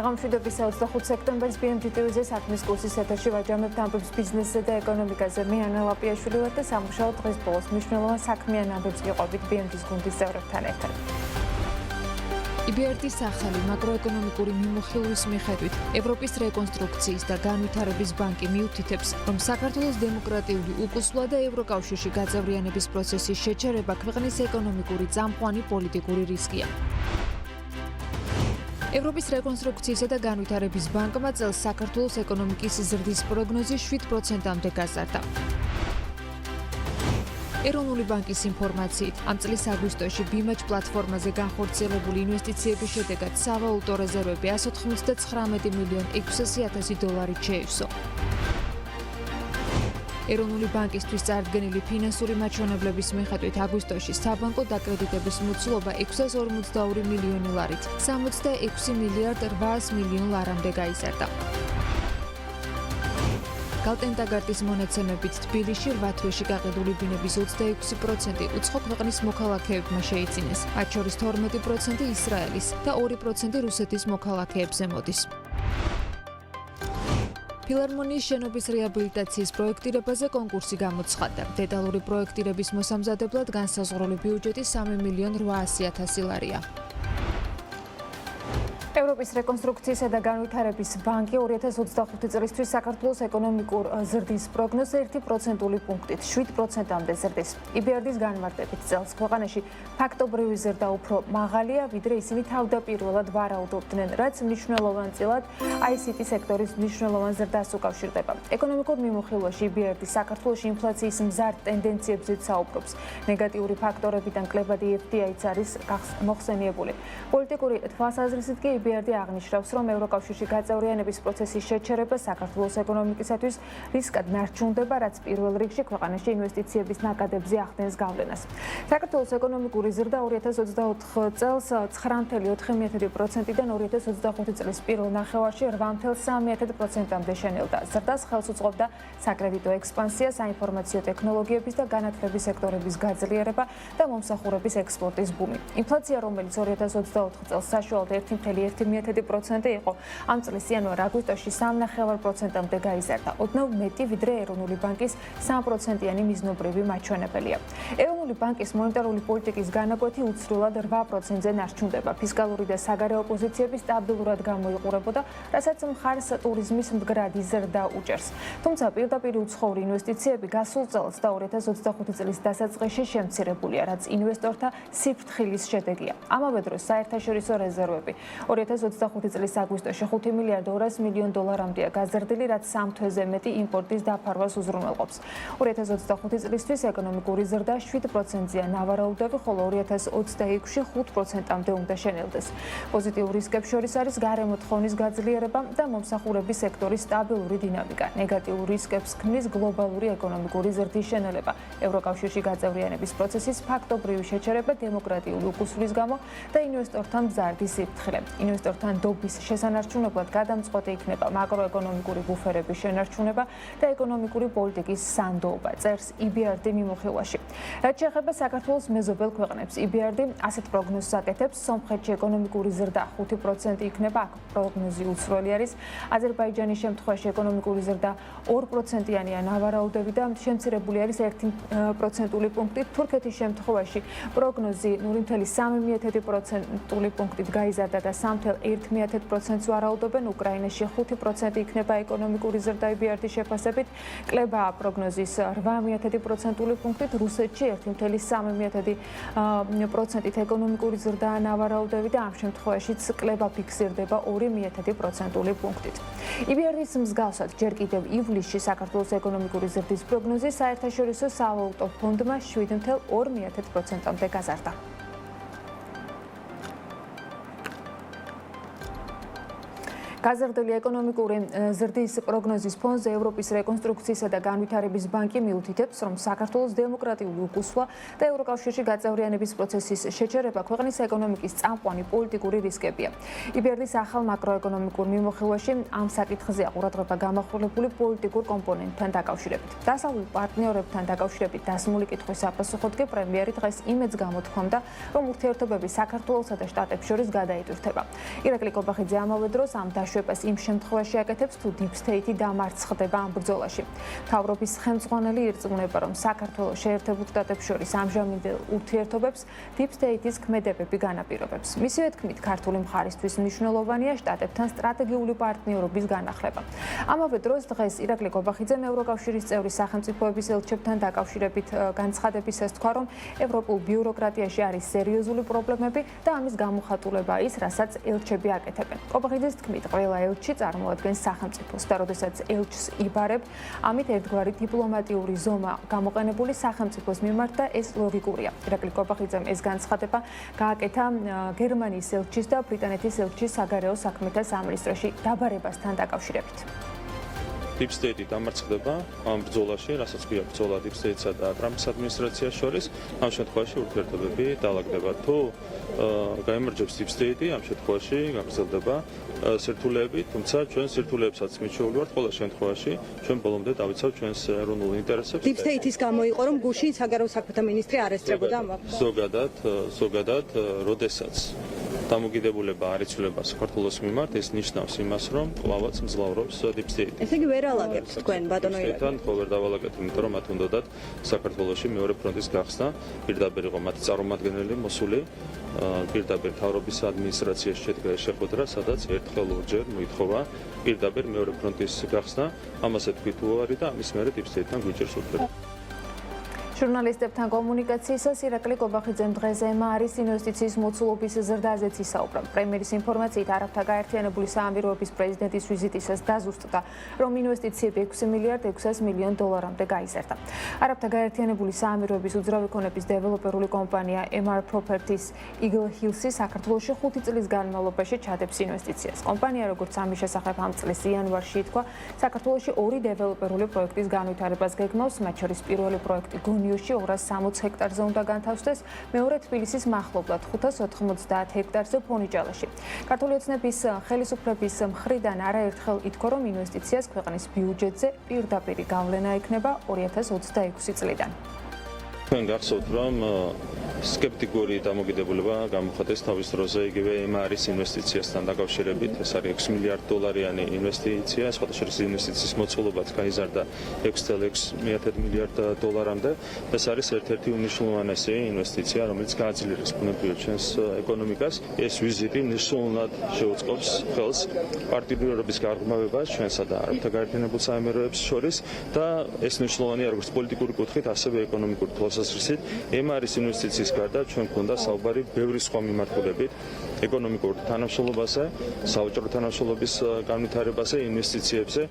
საღამოშვიდობის 25 სექტემბერს BMG TV-ზე საქმის კურსის ეთერში ვაჯამებთ ამბებს ბიზნესზე და ეკონომიკაზე. მე ანა ლაპიაშვილი ვარ და სამუშაო დღის ბოლოს მნიშვნელოვან საქმიან ამბებს გიყვებით BMG-ის გუნდის წევრებთან ერთად. EBRD-ის ახალი მაკროეკონომიკური მიმოხილვის მიხედვით ევროპის რეკონსტრუქციის და განვითარების ბანკი მიუთითებს, რომ საქართველოს დემოკრატიული უკუსვლა და ევროკავშირში გაწევრიანების პროცესის შეჩერება ქვეყნის ეკონომიკური წამყვანი პოლიტიკური რისკია. ევროპის რეკონსტრუქციისა და განვითარების ბანკმა წელს საქართველოს ეკონომიკის ზრდის პროგნოზი 7%-მდე გაზარდა. ეროვნული ბანკის ინფორმაციით, ამ წლის აგვისტოში BIMAG პლატფორმაზე განხორციელებული ინვესტიციების შედეგად სავალუტო რეზერვები 199 მილიონ 600,000 დოლარით შეივსო. ეროვნული ბანკისთვის წარდგენილი ფინანსური მაჩვენებლების მიხედვით აგვისტოში საბანკო დაკრედიტების მოცულობა 652 მილიონი ლარით 66 მილიარდ 800 მილიონ ლარამდე გაიზარდა. გალტენტაგარტის მონაცემებით თბილისში 8 თვეში გაყიდული ბინების 26% უცხო ქვეყნის მოქალაქეებმა შეიძინეს, მათ შორის 12% ისრაელის და 2% რუსეთის მოქალაქეებზე მოდის. ფილარმონიის შენობის რეაბილიტაციის პროექტირებაზე კონკურსი გამოცხადდა. დეტალური პროექტირების მოსამზადებლად განსაზღვრული ბიუჯეტი 3 მილიონ 800,000 ლარია. ევროპის რეკონსტრუქციისა და განვითარების ბანკი 2025 წლისთვის საქართველოს ეკონომიკურ ზრდის პროგნოზს 1%-ული პუნქტით 7%-მდე ზრდის. EBRD-ის განმარტებით წელს ქვეყანაში ფაქტობრივი ზრდა უფრო მაღალია, ვიდრე ისინი თავდაპირველად ვარაუდობდნენ, რაც მნიშვნელოვანწილად ICT სექტორის მნიშვნელოვან ზრდას უკავშირდება. ეკონომიკურ მიმოხილვაში EBRD საქართველოში ინფლაციის მზარდ ტენდენციებზეც საუბრობს. ნეგატიური ფაქტორებიდან კლებად FDI-ც არის მოხსენიებული. პოლიტიკური თვალსაზრისით კი EBRD აღნიშნავს, რომ ევროკავშირში გაწევრიანების პროცესის შეჩერება საქართველოს ეკონომიკისათვის რისკად ნარჩუნდება, რაც პირველ რიგში ქვეყანაში ინვესტიციების ნაკადებზე ახდენს გავლენას. საქართველოს ეკონომიკური ზრდა 2024 წელს 9.4%-დან 2025 წლის პირველ ნახევარში 8.3%-მდე შენელდა. ზრდას ხელს უწყობდა საკრედიტო ექსპანსია, საინფორმაციო ტექნოლოგიების და განათლების სექტორების გაძლიერება და მომსახურების ექსპორტის ბუმი. ინფლაცია, რომელიც 2024 წელს საშუალოდ 1.1% იყო, ამ წლის იანვარ-აგვისტოში 3.5%-მდე გაიზარდა. ოდნავ მეტი, ვიდრე ეროვნული ბანკის 3%-იანი მიზნობრივი მაჩვენებელია. ეროვნული ბანკის მონეტარული პოლიტიკის განაკვეთი უცვლელად 8%-ზე ნარჩუნდება. ფისკალური და საგარეო პოზიციები სტაბილურად გამოიყურებოდა, რასაც მხარს ტურიზმის მდგრადი ზრდა უჭერს. თუმცა პირდაპირ უცხოური ინვესტიციები გასულ წელს და 2025 წლის დასაწყისში შემცირებულია, რაც ინვესტორთა სიფრთხილის შედეგია. ამავე დროს საერთაშორისო რეზერვები 2025 წლის აგვისტოში 5 მილიარდ 200 მილიონ დოლარამდეა გაზრდილი, რაც 3 თვეზე მეტი იმპორტის დაფარვას უზრუნველყოფს. 2025 წლისთვის ეკონომიკური ზრდა 7%-ია ნავარაუდები, ხოლო 2026-ში 5%-მდე უნდა შენელდეს. პოზიტიურ რისკებს შორის არის გარემო თხოვნის გაძლიერება და მომსახურების სექტორის სტაბილური დინამიკა. ნეგატიურ რისკებს ქმნის გლობალური ეკონომიკური ზრდის შენელება, ევროკავშირში გაწევრიანების პროცესის ფაქტობრივი შეჩერება დემოკრატიული უკუსვლის გამო და ინვესტორთა მზარდი სიფრთხილე. ინვესტორთა ნდობის შესანარჩუნებლად გადამწყვეტი იქნება მაკროეკონომიკური ბუფერების შენარჩუნება და ეკონომიკური პოლიტიკის სანდოობა, წერს EBRD მიმოხილვაში. რაც შეეხება საქართველოს მეზობელ ქვეყნებს, EBRD ასეთ პროგნოზს აკეთებს, სომხეთში ეკონომიკური ზრდა 5% იქნება, აქ პროგნოზი უცვლელი არის. აზერბაიჯანის შემთხვევაში ეკონომიკური ზრდა 2%-იანია ნავარაუდები და შემცირებული არის 1%-ული პუნქტით. თურქეთის შემთხვევაში პროგნოზი 0.3%-ული პუნქტით გაიზარდა და 3.1%-ს ვარაუდობენ. უკრაინაში 5% იქნება ეკონომიკური ზრდა EBRD-ის შეფასებით, კლება პროგნოზის 8.1%-ული პუნქტით, რუსეთში 1.3%-ით ეკონომიკური ზრდა ნავარაუდები და ამ შემთხვევაშიც კლება ფიქსირდება 2.1%-ული პუნქტით. EBRD-ის მსგავსად ჯერ კიდევ ივლისში საქართველოს ეკონომიკური ზრდის პროგნოზი საერთაშორისო სავალუტო ფონდმა 7.2%-მდე გაზარდა. გაზრდილი ეკონომიკური ზრდის პროგნოზის ფონზე ევროპის რეკონსტრუქციისა და განვითარების ბანკი მიუთითებს, რომ საქართველოს დემოკრატიული უკუსვლა და ევროკავშირში გაწევრიანების პროცესის შეჩერება ქვეყნის ეკონომიკის წამყვანი პოლიტიკური რისკებია. EBRD-ის ახალ მაკროეკონომიკურ მიმოხილვაში ამ საკითხზეა ყურადღება გამახვილებული პოლიტიკურ კომპონენტთან დაკავშირებით. დასავლურ პარტნიორებთან დაკავშირებით დასმული კითხვის საპასუხოდ კი პრემიერი დღეს იმედს გამოთქვამდა, რომ ურთიერთობები საქართველოსა და შტატებს შორის გადაიტვირთება. ირაკლი კობახიძე ამავე დროს ამ დაშვებას იმ შემთხვევაში აკეთებს, თუ Deep State-ი დამარცხდება ამ ბრძოლაში. მთავრობის ხელმძღვანელი ირწმუნება, რომ საქართველოს შეერთებულ შტატებს შორის ამჟამინდელ ურთიერთობებს Deep State-ის ქმედებები განაპირობებს. მისივე თქმით, ქართული მხარისთვის მნიშვნელოვანია შტატებთან სტრატეგიული პარტნიორობის განახლება. ამავე დროს დღეს ირაკლი კობახიძემ ევროკავშირის წევრი სახელმწიფოების ელჩებთან დაკავშირებით განცხადებისას თქვა, რომ ევროპულ ბიუროკრატიაში არის სერიოზული პრობლემები და ამის გამოხატულება ის, რასაც ელჩები აკეთებენ. კობახიძის თქმით, ყველა ელჩი წარმოადგენს სახელმწიფოს და როდესაც ელჩს იბარებ, ამით ერთგვარი დიპლომატიური ზომა გამოყენებული სახელმწიფოს მიმართ და ეს ლოგიკურია. ირაკლი კობახიძემ ეს განცხადება გააკეთა გერმანიის ელჩის და ბრიტანეთის ელჩის საგარეო საქმეთა სამინისტროში დაბარებასთან დაკავშირებით. Deep State-ი დამარცხდება ამ ბრძოლაში, რასაც ქვია ბრძოლა Deep State-სა და ტრამპის ადმინისტრაციას შორის, ამ შემთხვევაში ურთიერთობები დაალაგდება. თუ გაიმარჯვებს Deep State-ი, ამ შემთხვევაში გაგრძელდება სირთულეები, თუმცა ჩვენ სირთულეებსაც მიჩვეული ვართ ყველა შემთხვევაში, ჩვენ ბოლომდე დავიცავთ ჩვენს ეროვნულ ინტერესებს. Deep State-ის გამო იყო, რომ გუშინ საგარეო საქმეთა მინისტრი არესტირებოდა ამ ზოგადად, როდესაც დამოკიდებულება არ იცვლება საქართველოს მიმართ, ეს ნიშნავს იმას, რომ კვლავაც მძლავრობს Deep State. ესე იგი ვერ ალაგებთ თქვენ ბატონო ირაკლი? თან ხო ვერ დავალაგებთ, იმიტომ რომ მათ უნდათ საქართველოში მეორე ფრონტის გახსნა, პირდაპირ იყო მათი წარმომადგენელი მოსული, პირდაპირ მთავრობის ადმინისტრაციაში შედგა ეს შეხვედრა, სადაც ერთხელ ორჯერ მოითხოვა პირდაპირ მეორე ფრონტის გახსნა, ამასაც თქვით უარი და ამის მერე Deep State-თან გვიჭერს ურთიერთობა. ჟურნალისტებთან კომუნიკაციისას ირაკლი კობახიძემ დღეს ემარის ინვესტიციის მოცულობის ზრდაზეც ისაუბრა. პრემიერის ინფორმაციით არაბთა გაერთიანებული საამიროების პრეზიდენტის ვიზიტისას დაზუსტდა, რომ ინვესტიციები 6 მილიარდ 600 მილიონ დოლარამდე გაიზარდა. არაბთა გაერთიანებული საამიროების უძრავი ქონების დეველოპერული კომპანია MR Properties Eagle Hills-ი საქართველოში 5 წლის განმავლობაში ჩადებს ინვესტიციას. კომპანია, როგორც ამის შესახებ ამ წლის იანვარში ითქვა, საქართველოში 2 დეველოპერული პროექტის განვითარებას გეგმავს, მათ შორის პირველი პროექტი გონიოში 260 ჰექტარზე უნდა განთავსდეს, მეორე თბილისის მახლობლად 590 ჰექტარზე ფონიჭალაში. ქართული ოცნების ხელისუფლების მხრიდან არაერთხელ ითქვა, რომ ინვესტიციას ქვეყნის ბიუჯეტზე პირდაპირი გავლენა ექნება 2026 წლიდან. თქვენ გახსოვთ, რომ სკეპტიკური დამოკიდებულება გამოხატეს თავის დროზე იგივე MR-ის ინვესტიციასთან დაკავშირებით. ეს არის 6 მილიარდ დოლარიანი ინვესტიცია, სხვათა შორის ინვესტიციის მოცულობაც გაიზარდა 6,6 მილიარდ დოლარამდე. ეს არის ერთ-ერთი უნიშნულოვანესი ინვესტიცია, რომელიც გააძლიერებს ბუნებრივად ჩვენს ეკონომიკას. ეს ვიზიტი მნიშვნელოვნად შეუწყობს ხელს პარტნიორობის გარღვევებას ჩვენსა და არაბთა გაერთიანებულ საამიროებს შორის და ეს მნიშვნელოვანია როგორც პოლიტიკური კუთხით, ასევე ეკონომიკური თვალსაზრისით. MR-ის ინვესტიციის გარდა ჩვენ გვქონდა საუბარი ბევრი სხვა მიმართულებით, ეკონომიკურ თანამშრომლობაზე, საოჯრო თანამშრომლობის განვითარებაზე, ინვესტიციებზე.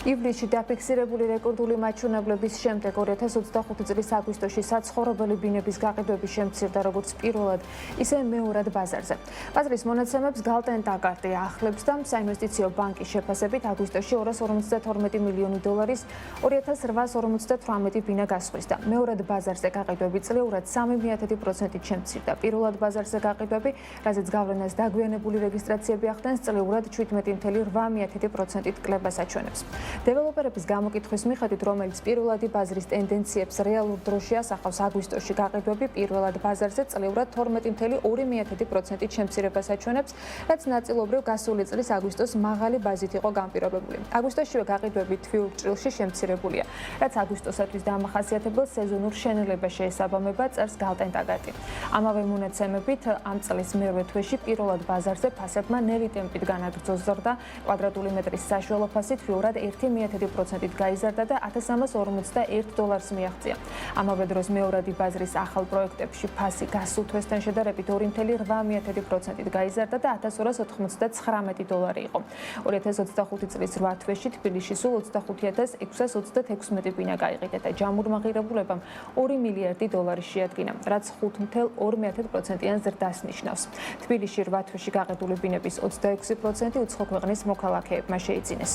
ივლისში დაფიქსირებული რეკორდული მაჩვენებლების შემდეგ 2025 წლის აგვისტოში საცხოვრებელი ბინების გაყიდვები შემცირდა როგორც პირველად, ისე მეორად ბაზარზე. ბაზრის მონაცემებს გალტენ ტაგარტი ახლებს და საინვესტიციო ბანკის შეფასებით აგვისტოში 252 მილიონი დოლარის 2858 ბინა გასხვისდა. მეორად ბაზარზე გაყიდვები წლიურად 3,1%-ით შემცირდა. პირველად ბაზარზე გაყიდვები, რაზეც გავლენას დაგვიანებული რეგისტრაციები ახდენს, წლიურად 17,8%-ით კლებას აჩვენებს. დეველოპერების გამოკითხვის მიხედვით, რომელიც პირველადი ბაზრის ტენდენციებს რეალურ დროში ასახავს, აგვისტოში გაყიდვები პირველად ბაზარზე წლიურად 12,2%-ით შემცირებას აჩვენებს, რაც ნაწილობრივ გასული წლის აგვისტოს მაღალი ბაზით იყო განპირობებული. აგვისტოშივე გაყიდვები თვიურ ჭრილში შემცირებულია, რაც აგვისტოსათვის დამახასიათებელ სეზონურ შენელებას შეესაბამება, წერს გალტენ ტაგარტი. ამავე მონაცემებით, ამ წლის მერვე თვეში პირველად ბაზარზე ფასებმა ნელი ტემპით განაგრძო ზრდა, კვადრატული მეტრის საშუალო ფასი თვიურად 1 5.1%-ით გაიზარდა და $1341 მიაღწია. ამავე დროს მეორადი ბაზრის ახალ პროექტებში ფასი გასულ თვესთან შედარებით 2.8%-ით გაიზარდა და $1299 იყო. 2025 წლის 8 თვეში თბილისში სულ 25,636 ბინა გაიყიდა და ჯამურმა ღირებულებამ $2 მილიარდი შეადგინა, რაც 5.2%-იან ზრდას ნიშნავს. თბილისში 8 თვეში გაყიდული ბინების 26% უცხო ქვეყნის მოქალაქეებმა შეიძინეს.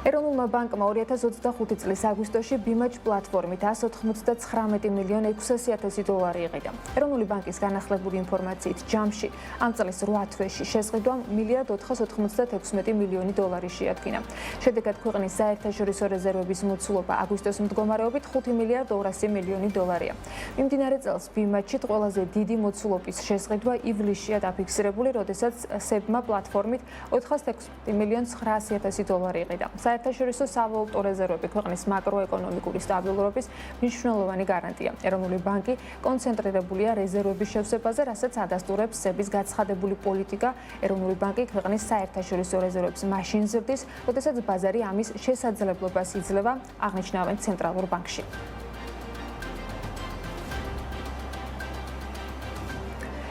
ეროვნულმა ბანკმა 2025 წლის აგვისტოში BIMACH პლატფორმით $199,600,000 იყიდა. ეროვნული ბანკის განახლებული ინფორმაციით, ჯამში ამ წლის 8 თვეში შეზღუდვამ $1,416,000,000 შეადგინა. შედეგად ქვეყნის საერთაშორისო რეზერვების მოცულობა აგვისტოს მდგომარეობით $5,200,000,000-ია. მიმდინარე წელს BIMACH-ით ყველაზე დიდი მოცულობის შეზღუდვა ივლისშია დაფიქსირებული, როდესაც SEB-მა პლატფორმით $416,900,000 იყიდა. საერთაშორისო სავალუტო რეზერვები ქვეყნის მაკროეკონომიკური სტაბილურობის მნიშვნელოვანი გარანტია. ეროვნული ბანკი კონცენტრირებულია რეზერვების შევსებაზე, რასაც ადასტურებს SEB-ის გაცხადებული პოლიტიკა. ეროვნული ბანკი ქვეყნის საერთაშორისო რეზერვებს მაშინ ზრდის, როდესაც ბაზარი ამის შესაძლებლობას იძლევა, აღნიშნავენ ცენტრალურ ბანკში.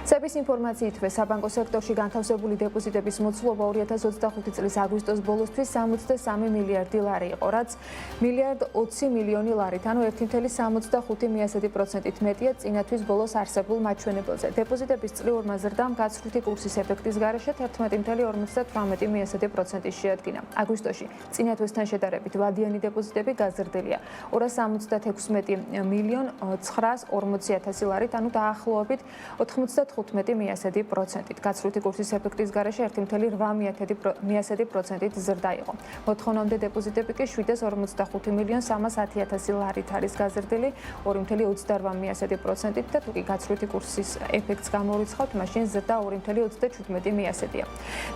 SEB-ის ინფორმაციითვე საბანკო სექტორში განთავსებული დეპოზიტების მოცულობა 2025 წლის აგვისტოს ბოლოსთვის $63 მილიარდი იყო, რაც $1,20,000,000-ით, ანუ 1.65%-ით მეტია წინა თვის ბოლოს არსებულ მაჩვენებელზე. დეპოზიტების წლიური ზრდამ გაცვლითი კურსის ეფექტის გარეშე 11.58% შეადგინა. აგვისტოში წინა თვესთან შედარებით ვადიანი დეპოზიტები გაზრდილია $213,940,000-ით, ანუ დაახლოებით 95%-ით. გაცვლითი კურსის ეფექტის გარეშე 1.8%-ით ზრდა იყო. მოთხოვნამდე დეპოზიტები კი $745,310,000-ით არის გაზრდილი 2.28%-ით და თუ კი გაცვლითი კურსის ეფექტს გამოვიცხავთ, მაშინ ზრდა 2.37%-ია.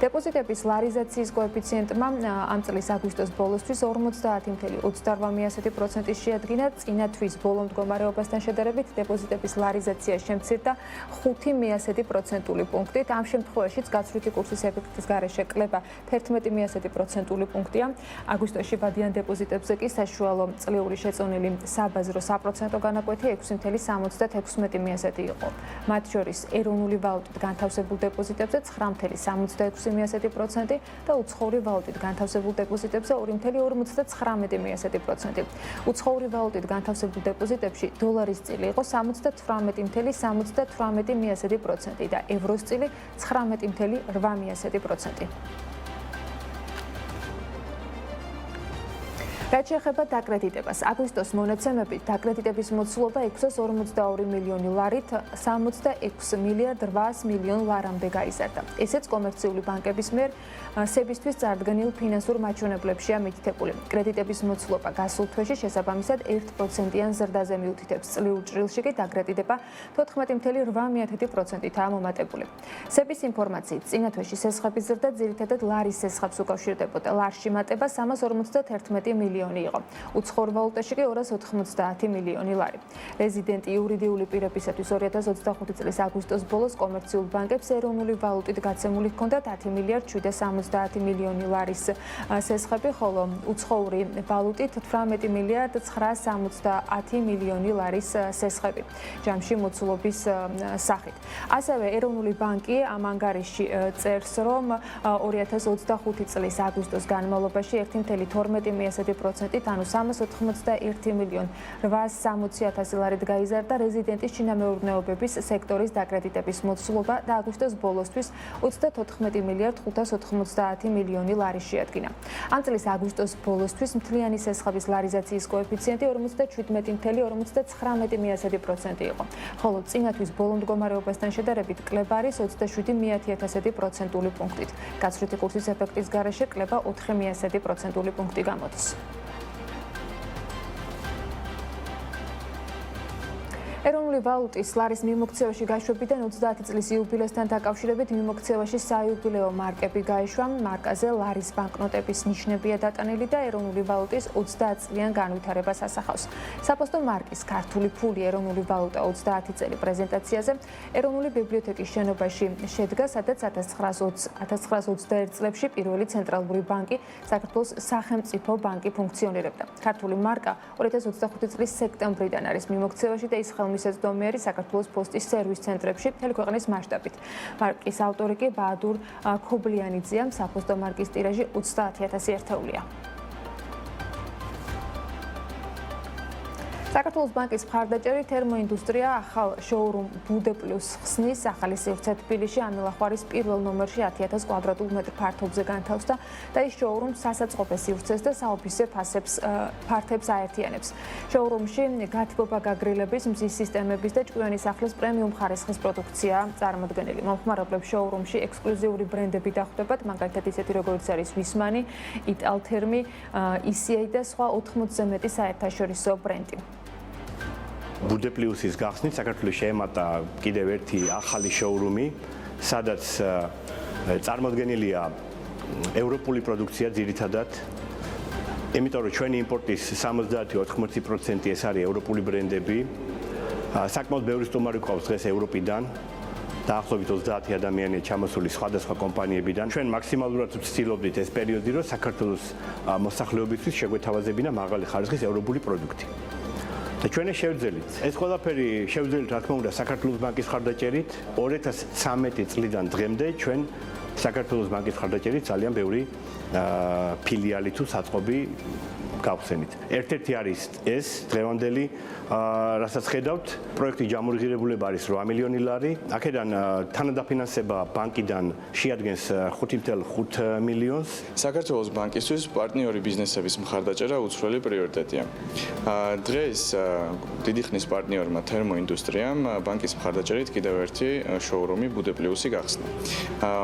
დეპოზიტების ლარიზაციის კოეფიციენტმა ამ წლის აგვისტოს ბოლოსთვის 50.28% შეადგინა. წინა თვის ბოლო მდგომარეობასთან შედარებით დეპოზიტების ლარიზაცია შემცირდა 5% პუნქტით. ამ შემთხვევაშიც გაცვლითი კურსის ეფექტის გარეშე კლება 11% პუნქტია. აგვისტოში ვადიან დეპოზიტებზე კი საშუალო წლიური შეწონილი საბაზრო საპროცენტო განაკვეთი 6.76% იყო. მათ შორის ეროვნული ვალუტით განთავსებულ დეპოზიტებზე 9.76% და უცხოური ვალუტით განთავსებულ დეპოზიტებზე 2.59%. უცხოური ვალუტით განთავსებულ დეპოზიტებში დოლარის წილი იყო 78.78% და ევროს წილი 19.8%. რაც შეეხება დაკრედიტებას, აგვისტოს მონაცემებით დაკრედიტების მოცულობა $642 მილიონი-ით $66,800,000,000-მდე გაიზარდა. ესეც კომერციული ბანკების მიერ SEB-ისთვის წარდგენილ ფინანსურ მაჩვენებლებშია მითითებული. კრედიტების მოცულობა გასულ თვეში შესაბამისად 1%-იან ზრდაზე მიუთითებს. წლიურ ჭრილში კი დაკრედიტება 14.8%-ითაა მომატებული. SEB-ის ინფორმაციით, წინა თვეში სესხების ზრდა ძირითადად ლარის სესხებს უკავშირდებოდა. ლარში მატება $351 მილიონი იყო. უცხოურ ვალუტაში კი $290 მილიონი. რეზიდენტი იურიდიული პირებისათვის 2025 წლის აგვისტოს ბოლოს კომერციულ ბანკებს ეროვნული ვალუტით გაცემული ჰქონდათ $10,070,000,000 სესხები, ხოლო უცხოური ვალუტით $12,970,000,000 სესხები. ჯამში მოცულობის სახით. ასევე ეროვნული ბანკი ამ ანგარიში წერს, რომ 2025 წლის აგვისტოს განმავლობაში 1.12%-ით, ანუ $381,860,000-ით გაიზარდა რეზიდენტის ჩინამეურნეობების სექტორის დაკრედიტების მოცულობა და აგვისტოს ბოლოსთვის $34,590,000,000 შეადგინა. ამ წლის აგვისტოს ბოლოსთვის მთლიანი სესხების ლარიზაციის კოეფიციენტი 47.59% იყო, ხოლო წინა თვის ბოლო მდგომარეობასთან შედარებით კლება არის 27.1% პუნქტით. გაცვლითი კურსის ეფექტის გარეშე კლება 4% პუნქტი გამოდის. ეროვნული ეროვნული ვალუტის ლარის მიმოქცევაში გაშვებიდან 30 წლის იუბილესთან დაკავშირებით მიმოქცევაში საიუბილეო მარკები გაიშვა. მარკაზე ლარის ბანკნოტების ნიშნებია დატანილი და ეროვნული ვალუტის 30 წლიან განვითარებას ასახავს. საფოსტო მარკის ქართული ფული ეროვნული ვალუტა 30 წელი პრეზენტაციაზე ეროვნული ბიბლიოთეკის შენობაში შედგა, სადაც 1921 წლებში პირველი ცენტრალური ბანკი საქართველოს სახელმწიფო ბანკი ფუნქციონირებდა. ქართული მარკა 2025 წლის სექტემბრიდან არის მიმოქცევაში და ის ხელმისაწვდომია საქართველოს პოსტის სერვის ცენტრებში მთელი ქვეყნის მასშტაბით. მარკის ავტორი კი ბაადურ ქობლიანიძეა, საფოსტო მარკის ტირაჟი 30,000 ერთეულია. საქართველოს ბანკის მხარდაჭერით თერმოინდუსტრია ახალ შოურუმ ბუდე პლუს ხსნის. ახალი სივრცე თბილისში ამილახვარის პირველ ნომერში 10,000 კვადრატულ მეტრ ფართობზე განთავსდა და ის შოურუმს სასაწყობე სივრცეს და საოფისე ფართებს აერთიანებს. შოურუმში გათბობა გაგრილების, მზის სისტემების და ჭკვიანი სახლის პრემიუმ ხარისხის პროდუქცია წარმოდგენილი. მომხმარებლებს შოურუმში ექსკლუზიური ბრენდები დახვდებათ, მაგალითად ისეთი როგორც არის ვისმანი, იტალთერმი, ECA და სხვა 80-ზე მეტი საერთაშორისო ბრენდი. ბუდე პლუსის გახსნით საქართველოს შეემატა კიდევ ერთი ახალი შოურუმი, სადაც წარმოდგენილია ევროპული პროდუქცია ძირითადად. იმიტომ რომ ჩვენი იმპორტის 70-80% ეს არის ევროპული ბრენდები. საკმაოდ ბევრი სტუმარი გვყავს დღეს ევროპიდან. დაახლოებით 30 ადამიანია ჩამოსული სხვადასხვა კომპანიებიდან. ჩვენ მაქსიმალურად ვცდილობდით ეს პერიოდი, რომ საქართველოს მოსახლეობისთვის შეგვეთავაზებინა მაღალი ხარისხის ევროპული პროდუქტი. და ჩვენი შევძელით. ეს ყველაფერი შევძელით, რა თქმა უნდა, საქართველოს ბანკის მხარდაჭერით 2013 წლიდან დღემდე ჩვენ საქართველოს ბანკის მხარდაჭერით ძალიან ბევრი ფილიალი თუ საწყობი გავხსენით. ერთ-ერთი არის ეს დღევანდელი, რასაც ხედავთ, პროექტის ჯამურღირებულება არის 8 მილიონი ლარი. აქედან თანადაფინანსება ბანკიდან შეადგენს 5.5 მილიონს. საქართველოს ბანკისთვის პარტნიორი ბიზნესების მხარდაჭერა უცვლელი პრიორიტეტია. დღეს დიდი ხნის პარტნიორმა თერმოინდუსტრიამ ბანკის მხარდაჭერით კიდევ ერთი შოურუმი ბუდე პლუსი გახსნა.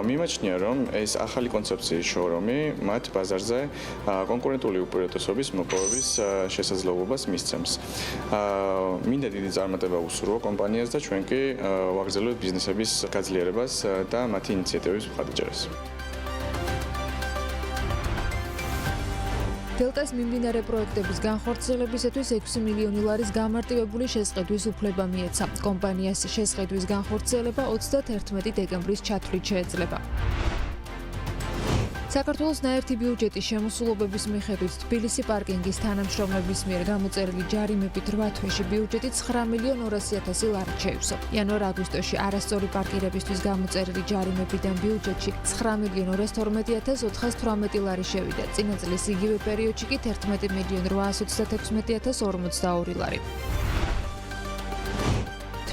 მიმაჩნია, რომ ეს ახალი კონცეფციის შოურუმი მათ ბაზარზე კონკურენტული უპირატესობის მოპოვების შესაძლებლობას მისცემს. მინდა დიდი წარმატება უსურვო კომპანიას და ჩვენ კი ვაგრძელებთ ბიზნესების გაძლიერებას და მათი ინიციატივების მხარდაჭერას. დელტას მიმდინარე პროექტების განხორციელებისათვის 6 მილიონი ლარის გამარტივებული შესყიდვის უფლება მიეცა. კომპანიას შესყიდვის განხორციელება 31 დეკემბრის ჩათვლით შეეძლება. საქართველოს ნაერთი ბიუჯეტის შემოსულობების მიხედვით თბილისი პარკინგის თანამშრომლების მიერ გამოწერილი ჯარიმებით 8 თვეში ბიუჯეტი 9.200.000 ლარით შეივსო. იანვარ-აგვისტოში არასწორი პარკირებისთვის გამოწერილი ჯარიმებიდან ბიუჯეტში 9.212.418 ლარი შევიდა. წინა წლის იგივე პერიოდში კი 11.836.042 ლარი.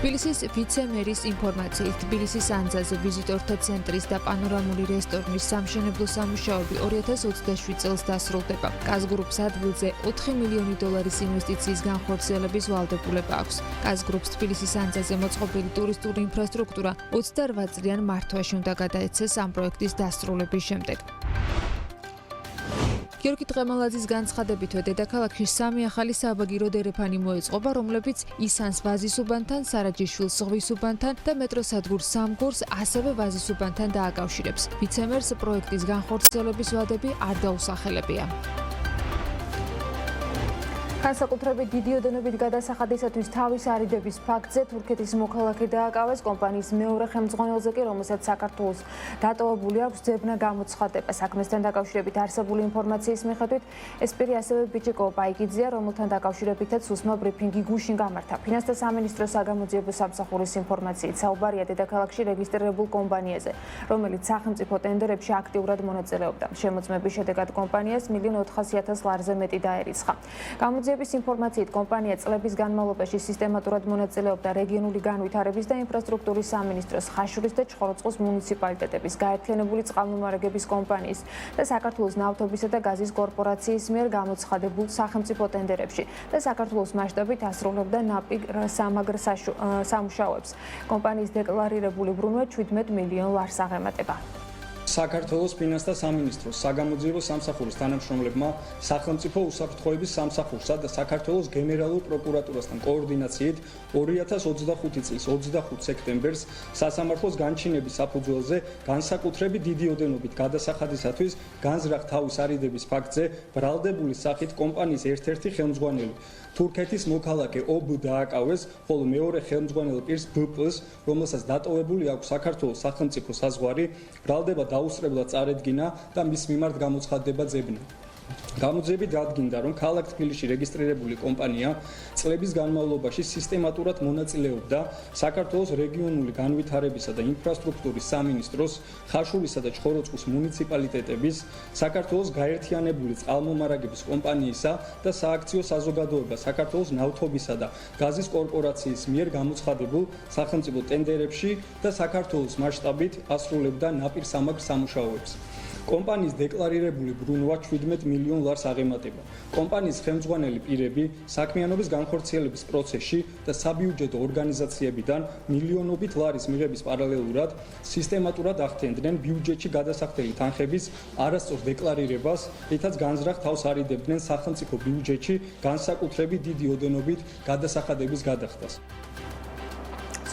თბილისის ვიცე-მერის ინფორმაციით, თბილისის ანძაზე ვიზიტორთა ცენტრის და პანორამული რესტორნის სამშენებლო სამუშაოები 2027 წელს დასრულდება. კაზგრუპს ადგილზე 4 მილიონი დოლარის ინვესტიციის განხორციელების ვალდებულება აქვს. კაზგრუპს თბილისის ანძაზე მოწყობილი ტურისტული ინფრასტრუქტურა 28 წლიან მართვაში უნდა გადაეცეს ამ პროექტის დასრულების შემდეგ. გიორგი ტყემალაძის განცხადებითვე დედაქალაქში 3 ახალი საბაგირო დერეფანი მოეწყობა, რომლებიც ისანს ვაზის უბანთან, სარაჯიშვილს ზღვის უბანთან და მეტროსადგურს სამგორს, ასევე ვაზის უბანთან დააკავშირებს. ვიცემერს პროექტის განხორციელების ვადები არ დაუსახელებია. განსაკუთრებით დიდი ოდენობით გადასახადისათვის თავის არიდების ფაქტზე თურქეთის მოქალაქე დააკავეს. კომპანიის მეორე ხელმძღვანელზე კი, რომელსაც საქართველოს დატოვებული აქვს ძებნა გამოცხადება. საქმესთან დაკავშირებით არსებული ინფორმაციის მიხედვით, ეს პირი ასევე ბიჭიკო პაიკიძეა, რომელთან დაკავშირებითაც უსმა ბრიფინგი გუშინ გამართა. ფინანსთა სამინისტროს საგამოძიებო სამსახურის ინფორმაციით საუბარია დედაქალაქში რეგისტრირებულ კომპანიაზე, რომელიც სახელმწიფო ტენდერებში აქტიურად მონაწილეობდა. შემოწმების შედეგად კომპანიას 1.400.000 ლარზე მეტი დაერიცხა. გამოძიების ინფორმაციით, კომპანია წლების განმავლობაში სისტემატურად მონაწილეობდა რეგიონული განვითარების და ინფრასტრუქტურის სამინისტროს, ხაშურის და ჩხოროწყუს მუნიციპალიტეტების, გაერთიანებული წყალმომარაგების კომპანიის და საქართველოს ნავთობისა და გაზის კორპორაციის მიერ გამოცხადებულ სახელმწიფო ტენდერებში და საქართველოს მასშტაბით ასრულებდა ნაპირ სამაგრ სამუშაოებს. კომპანიის დეკლარირებული ბრუნვა 17 მილიონ ლარს აღემატება. საქართველოს ფინანსთა სამინისტროს საგამოძიებო სამსახურის თანამშრომლებმა სახელმწიფო უსაფრთხოების სამსახურსა და საქართველოს გენერალურ პროკურატურასთან კოორდინაციით 2025 წლის 25 სექტემბერს სასამართლოს განჩინების საფუძველზე განსაკუთრებით დიდი ოდენობით გადასახადისათვის განზრახ თავის არიდების ფაქტზე ბრალდებული სახით კომპანიის ერთ-ერთი ხელმძღვანელი თურქეთის მოქალაქე ობ დააკავეს, ხოლო მეორე ხელმძღვანელ პირს ბპ-ს, რომელსაც დატოვებული აქვს საქართველოს სახელმწიფო საზღვარი, ბრალდება დაუსწრებლად წარედგინა და მის მიმართ გამოცხადდება ძებნა. გამოძიებით დადგინდა, რომ ქალაქ თბილისში რეგისტრირებული კომპანია წლების განმავლობაში სისტემატურად მონაწილეობდა საქართველოს რეგიონული განვითარებისა და ინფრასტრუქტურის სამინისტროს, ხაშურისა და ჩხოროწყუს მუნიციპალიტეტების, საქართველოს გაერთიანებული წყალმომარაგების კომპანიისა და სააქციო საზოგადოება საქართველოს ნავთობისა და გაზის კორპორაციის მიერ გამოცხადებულ სახელმწიფო ტენდერებში და საქართველოს მასშტაბით ასრულებდა ნაპირსამაგ სამუშაოებს. კომპანიის დეკლარირებული ბრუნვა 17 მილიონ ლარს აღემატება. კომპანიის ხელმძღვანელი პირები საქმიანობის განხორციელების პროცესში და საბიუჯეტო ორგანიზაციებიდან მილიონობით ლარის მიღების პარალელურად სისტემატურად ახდენდნენ ბიუჯეტში გადასახდელი თანხების არასწორ დეკლარირებას, რითაც განზრახ თავს არიდებდნენ სახელმწიფო ბიუჯეტში განსაკუთრებით დიდი ოდენობით გადასახადების გადახდას.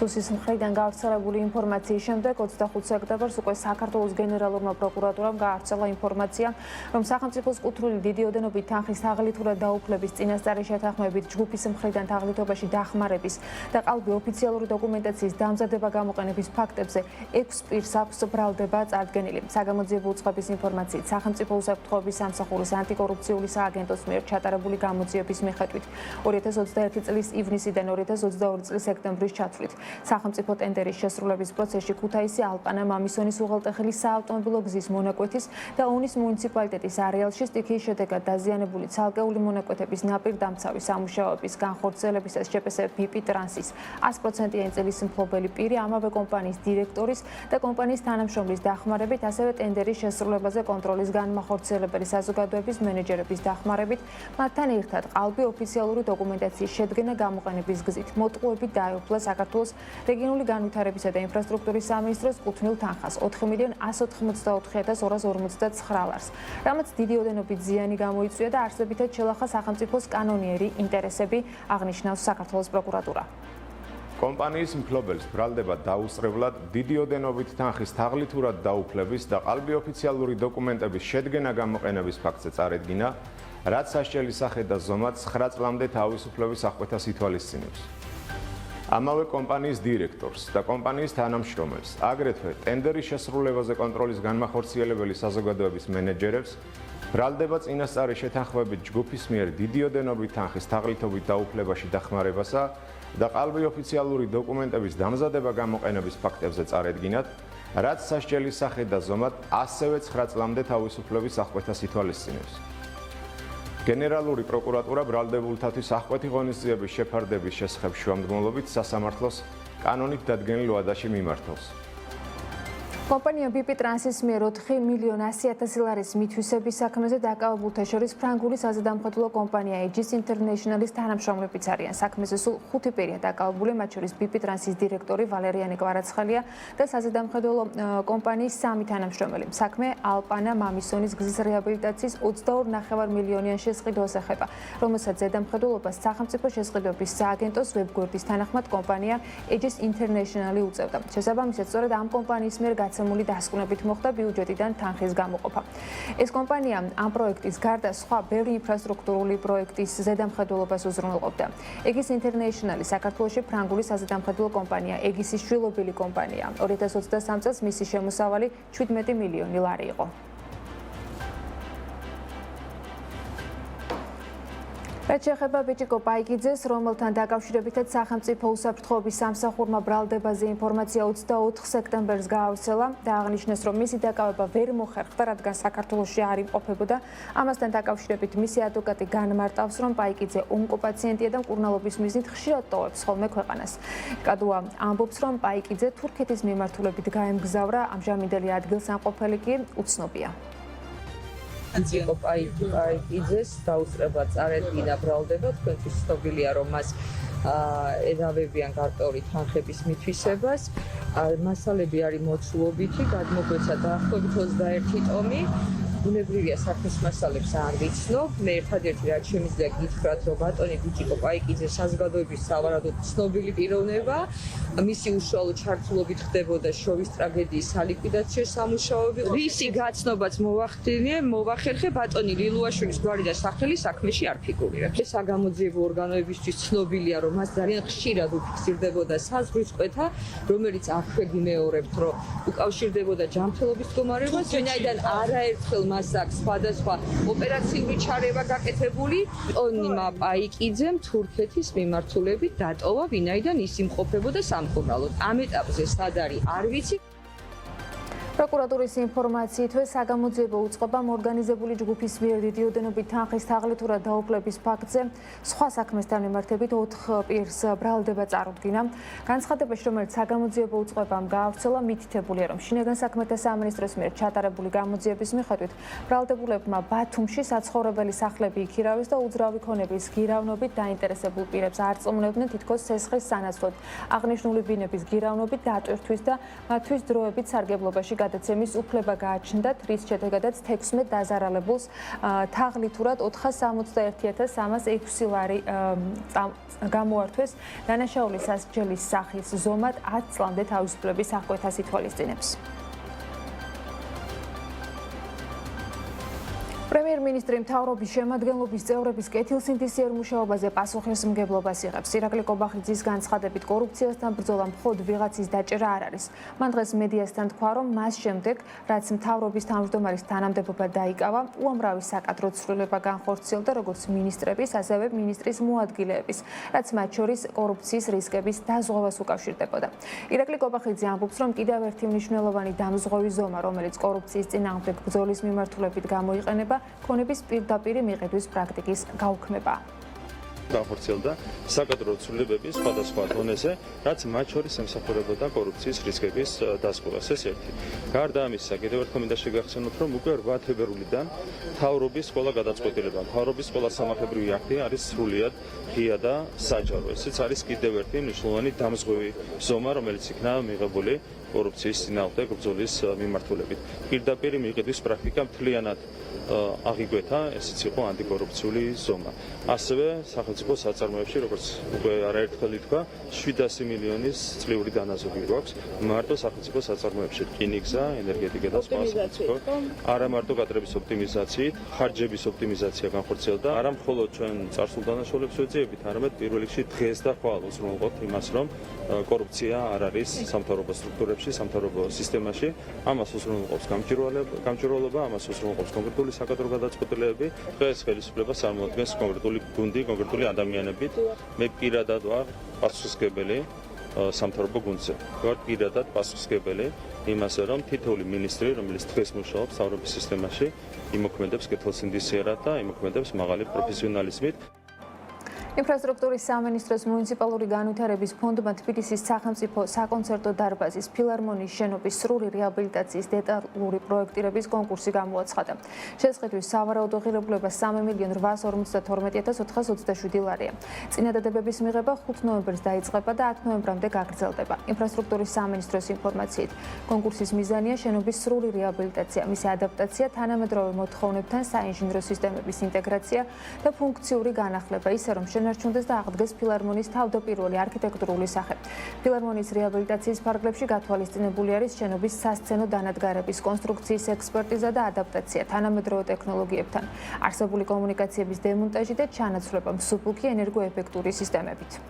სუსის მხრიდან გავრცელებული ინფორმაციის შემდეგ 25 სექტემბერს უკვე საქართველოს გენერალურმა პროკურატურამ გაავრცელა ინფორმაცია, რომ სახელმწიფოს კუთვნილი დიდი ოდენობით თანხის თაღლითურად დაუფლების წინასწარი შეთანხმებით ჯგუფის მხრიდან თაღლითობაში დახმარების და ყალბი ოფიციალური დოკუმენტაციის დამზადება გამოყენების ფაქტებზე 6 პირს აქვს ბრალდება წარდგენილი. საგამოძიებო უწყების ინფორმაციით სახელმწიფო უსაფრთხოების სამსახურის ანტიკორუფციული სააგენტოს მიერ ჩატარებული გამოძიების მიხედვით 2021 წლის ივნისიდან 2022 წლის სექტემბრის ჩათვლით სახელმწიფო ტენდერის შესრულების პროცესში ქუთაისი ალპანა მამისონის უღელტეხილის საავტომობილო გზის მონაკვეთის და ონის მუნიციპალიტეტის არეალში სტიქიის შედეგად დაზიანებული ცალკეული მონაკვეთების ნაპირდამცავი სამუშაოების განხორციელებისას შეპესებ BP ტრანსის 100%-იანი წელის მფლობელი პირი ამავე კომპანიის დირექტორის და კომპანიის თანამშრომლის დახმარებით, ასევე ტენდერის შესრულებაზე კონტროლის განმახორციელებელი საზოგადოების მენეჯერების დახმარებით, მათთან ერთად ყალბი ოფიციალური დოკუმენტაციის შედგენა გამოყენების გზით მოტყუებით დაეუფლა საქართველოს რეგიონული განვითარებისა და ინფრასტრუქტურის სამინისტროს კუთვნილ თანხას 4.184.259 ლარს, რამაც დიდი ოდენობით ზიანი გამოიწვია და არსებითად შელახა სახელმწიფოს კანონიერი ინტერესები, აღნიშნავს საქართველოს პროკურატურა. კომპანიის მფლობელს ბრალდება დაუსწრებლად დიდი ოდენობით თანხის თაღლითურად დაუფლების და ყალბი ოფიციალური დოკუმენტების შედგენა გამოყენების ფაქტზე წარედგინა, რაც სასჯელის სახე და ზომად 9 წლამდე თავისუფლების აღკვეთას ითვალისწინებს. ამავე კომპანიის დირექტორს და კომპანიის თანამშრომელს, აგრეთვე ტენდერის შესრულებაზე კონტროლის განმახორციელებელი საზოგადოების მენეჯერებს ბრალდება წინასწარი შეთანხმებით ჯგუფის მიერ დიდი ოდენობით თანხის თაღლითობით დაუფლებაში დახმარებასა და ყალბი ოფიციალური დოკუმენტების დამზადება გამოყენების ფაქტებზე წარედგინათ, რაც სასჯელის სახე და ზომად ასევე 9 წლამდე თავისუფლების აღკვეთას ითვალისწინებს. გენერალური პროკურატურა ბრალდებულთათვის აღკვეთი ღონისძიების შეფარდების შესახებ შუამდგომლობით სასამართლოს კანონით დადგენილ ვადაში მიმართავს. კომპანია BP ტრანსის მიერ 4.100.000 ლარის მითვისების საქმეზე დაკავებულთა შორის ფრანგული საზედამხედველო კომპანია Aegis International-ის თანამშრომლებიც არიან. საქმეზე სულ 5 პირია დაკავებული, მათ შორის BP ტრანსის დირექტორი ვალერიანე კვარაცხელია და საზედამხედველო კომპანიის 3 თანამშრომელი. საქმე ალპანა მამისონის გზის რეაბილიტაციის 22.5 მილიონიან შესყიდვას ეხება, რომელსაც ზედამხედველობას სახელმწიფო შესყიდვების სააგენტოს ვებგვერდის თანახმად კომპანია Aegis International-ი უწევდა. შესაბამისად, სწორედ ამ კომპანიის მიერ მული დასკვნებით მოხდა ბიუჯეტიდან თანხის გამოყოფა. ეს კომპანია ამ პროექტის გარდა სხვა ბევრი ინფრასტრუქტურული პროექტის ზედამხედველობას უზრუნველყოფდა. Aegis International-ი საქართველოში ფრანგული საზედამხედველო კომპანია, Aegis-ის შვილობილი კომპანია. 2023 წელს მისი შემოსავალი 17 მილიონი ლარი იყო. რაც შეეხება ბიჭიკო პაიკიძეს, რომელთან დაკავშირებითაც სახელმწიფო უსაფრთხოების სამსახურმა ბრალდებაზე ინფორმაცია 24 სექტემბერს გაავრცელა და აღნიშნეს, რომ მისი დაკავება ვერ მოხერხდა, რადგან საქართველოში არ იმყოფებოდა. ამასთან დაკავშირებით მისი ადვოკატი განმარტავს, რომ პაიკიძე ონკოპაციენტია და მკურნალობის მიზნით ხშირად ტოვებს ხოლმე ქვეყანას. კადუა ამბობს, რომ პაიკიძე თურქეთის მიმართულებით გაემგზავრა, ამჟამინდელი ადგილსამყოფელი კი უცნობია. პაიკიძეს დაუსწრებლად წარედგინა ბრალდება, თქვენთვის ცნობილია, რომ მას ეძავებიან გარკვეული თანხების მითვისებას. მასალები არის მოცულობითი, გადმოგვეცა დაახლოებით 21 ტომი. ბუნებრივია საქმის მასალებს არ ვიცნობ. მე ერთადერთი რაც შემიძლია გითხრათ, რომ ბატონი ბიჭიკო პაიკიძე საზოგადოების სავარაუდოდ ცნობილი პიროვნება, მისი უშუალო ჩართულობით ხდებოდა შოვის ტრაგედიის სალიკვიდაციო სამუშაოები. რისი გაცნობაც მოვახერხე ბატონი ლილუაშვილის გვარი და სახელი საქმეში არ ფიგურირებს. საგამოძიებო ორგანოებისთვის ცნობილია, რომ მას ძალიან ხშირად უფიქსირდებოდა საზღვრის კვეთა, რომელიც აქვე გიმეორებთ, რომ უკავშირდებოდა ჯანმრთელობის მდგომარეობას, ვინაიდან არაერთხელ მას აქვს სხვადასხვა ოპერაციული ჩარევა გაკეთებული. ტონიმა პაიკიძემ თურქეთის მიმართულებით დატოვა, ვინაიდან ის იმყოფებოდა სამკურნალოდ. ამ ეტაპზე სად არის, არ ვიცი. პროკურატურის ინფორმაციით, საგამოძიებო უწყებამ ორგანიზებული ჯგუფის მიერ დიდიოდენობით თანხის თაღლითურად დაუფლების ფაქტზე სხვა საქმესთან მიმართებით 4 პირს ბრალდება წარუდგინა. განცხადებაში, რომელიც საგამოძიებო უწყებამ გაავრცელა, მითითებულია, რომ შინაგან საქმეთა სამინისტროს მიერ ჩატარებული გამოძიების მიხედვით ბრალდებულებმა ბათუმში საცხოვრებელი სახლები იქირავეს და უძრავი ქონების გირავნობით დაინტერესებულ პირებს არწმუნებდნენ თითქოს ცესხის სანაცვლოდ. აღნიშნული ბინების გირავნობით დატვირთვის და მათთვის დროებით სარგებლობაში გადაცემის უფლება გააჩნდათ, რის შედეგადაც 16 დაზარალებულს თაღლითურად 461.306 ლარი გამოართვეს. დანაშაული სასჯელის სახის ზომად 10 წლამდე თავისუფლების აღკვეთას ითვალისწინებს. პრემიერ-მინისტრი მთავრობის შემადგენლობის წევრების კეთილსინდისიერ მუშაობაზე პასუხისმგებლობას იღებს. ირაკლი კობახიძის განცხადებით, კორუფციასთან ბრძოლა მხოლოდ ვიღაცის დაჭერა არ არის. მან დღეს მედიასთან თქვა, რომ მას შემდეგ, რაც მთავრობის თავმჯდომარის თანამდებობა დაიკავა, უამრავი საკადრო ცვლილება განხორციელდა როგორც მინისტრების, ასევე მინისტრის მოადგილეების, რაც მათ შორის კორუფციის რისკების დაზღვევას უკავშირდებოდა. ირაკლი კობახიძე ამბობს, რომ კიდევ ერთი მნიშვნელოვანი დამზღვევი ზომა, რომელიც კორუფციის წინააღმდეგ ბრძოლის მიმართულებით გამოიყენება, ქონების პირდაპირი მიყიდვის პრაქტიკის გაუქმება. განხორციელდა საკადრო ცვლილებები სხვადასხვა დონეზე, რაც მათ შორის ემსახურებოდა კორუფციის რისკების დაზღვევას. ეს ერთი. გარდა ამისა, კიდევ ერთხელ მინდა შეგახსენოთ, რომ უკვე 8 თებერვლიდან მთავრობის ყველა გადაწყვეტილება, მთავრობის ყველა სამართლებრივი აქტი არის სრულიად ღია და საჯარო. ესეც არის კიდევ ერთი მნიშვნელოვანი დამზღვევი ზომა, რომელიც იქნა მიღებული კორუფციის წინააღმდეგ ბრძოლის მიმართულებით. პირდაპირი მიყიდვის პრაქტიკა მთლიანად აღიკვეთა, ესეც იყო ანტიკორუფციული ზომა. ასევე სახელმწიფო საწარმოებში, როგორც უკვე არაერთხელ ითქვა, 700 მილიონის წლიური დანაზოგი გვაქვს მარტო სახელმწიფო საწარმოებში, რკინიგზა, ენერგეტიკა და სხვა სახელმწიფო. არა მარტო კადრების ოპტიმიზაციით, ხარჯების ოპტიმიზაცია განხორციელდა, არა მხოლოდ ჩვენ წარსულ დანაშაულებს ვეძიებით, არამედ პირველ რიგში დღეს და ხვალ უზრუნველყოფთ იმას, რომ კორუფცია არ არის სამთავრობო სტრუქტურებში, სამთავრობო სისტემაში. ამას უზრუნველყოფს გამჭვირვალობა, ამას უზრუნველყოფს კონკრეტული საკადრო გადაწყვეტილებები. დღეს ხელისუფლებას წარმოადგენს კონკრეტული გუნდი, კონკრეტული ადამიანებით. მე პირადად ვარ პასუხისმგებელი სამთავრობო გუნდზე. ვარ პირადად პასუხისმგებელი იმასე, რომ თითოეული მინისტრი, რომელიც დღეს მუშაობს სამთავრობო სისტემაში, იმოქმედებს კეთილსინდისიერად და იმოქმედებს მაღალი პროფესიონალიზმით. ინფრასტრუქტურის სამინისტროს მუნიციპალური განვითარების ფონდმა თბილისის სახელმწიფო საკონცერტო დარბაზის ფილარმონიის შენობის სრული რეაბილიტაციის დეტალური პროექტირების კონკურსი გამოაცხადა. შესყიდვის სავარაუდო ღირებულება 3.852.427 ლარია. წინადადებების მიღება 5 ნოემბერს დაიწყება და 10 ნოემბრამდე გაგრძელდება. ინფრასტრუქტურის სამინისტროს ინფორმაციით, კონკურსის მიზანია შენობის სრული რეაბილიტაცია, მისი ადაპტაცია თანამედროვე მოთხოვნებთან, საინჟინრო სისტემების ინტეგრაცია და ფუნქციური განახლება, ისე რომ შენარჩუნდეს და აღდგეს ფილარმონიის თავდაპირველი არქიტექტურული სახე. ფილარმონიის რეაბილიტაციის ფარგლებში გათვალისწინებული არის შენობის სასცენო დანადგარების კონსტრუქციის ექსპერტიზა და ადაპტაცია თანამედროვე ტექნოლოგიებთან, არსებული კომუნიკაციების დემონტაჟი და ჩანაცვლება მსუბუქი ენერგოეფექტური სისტემებით.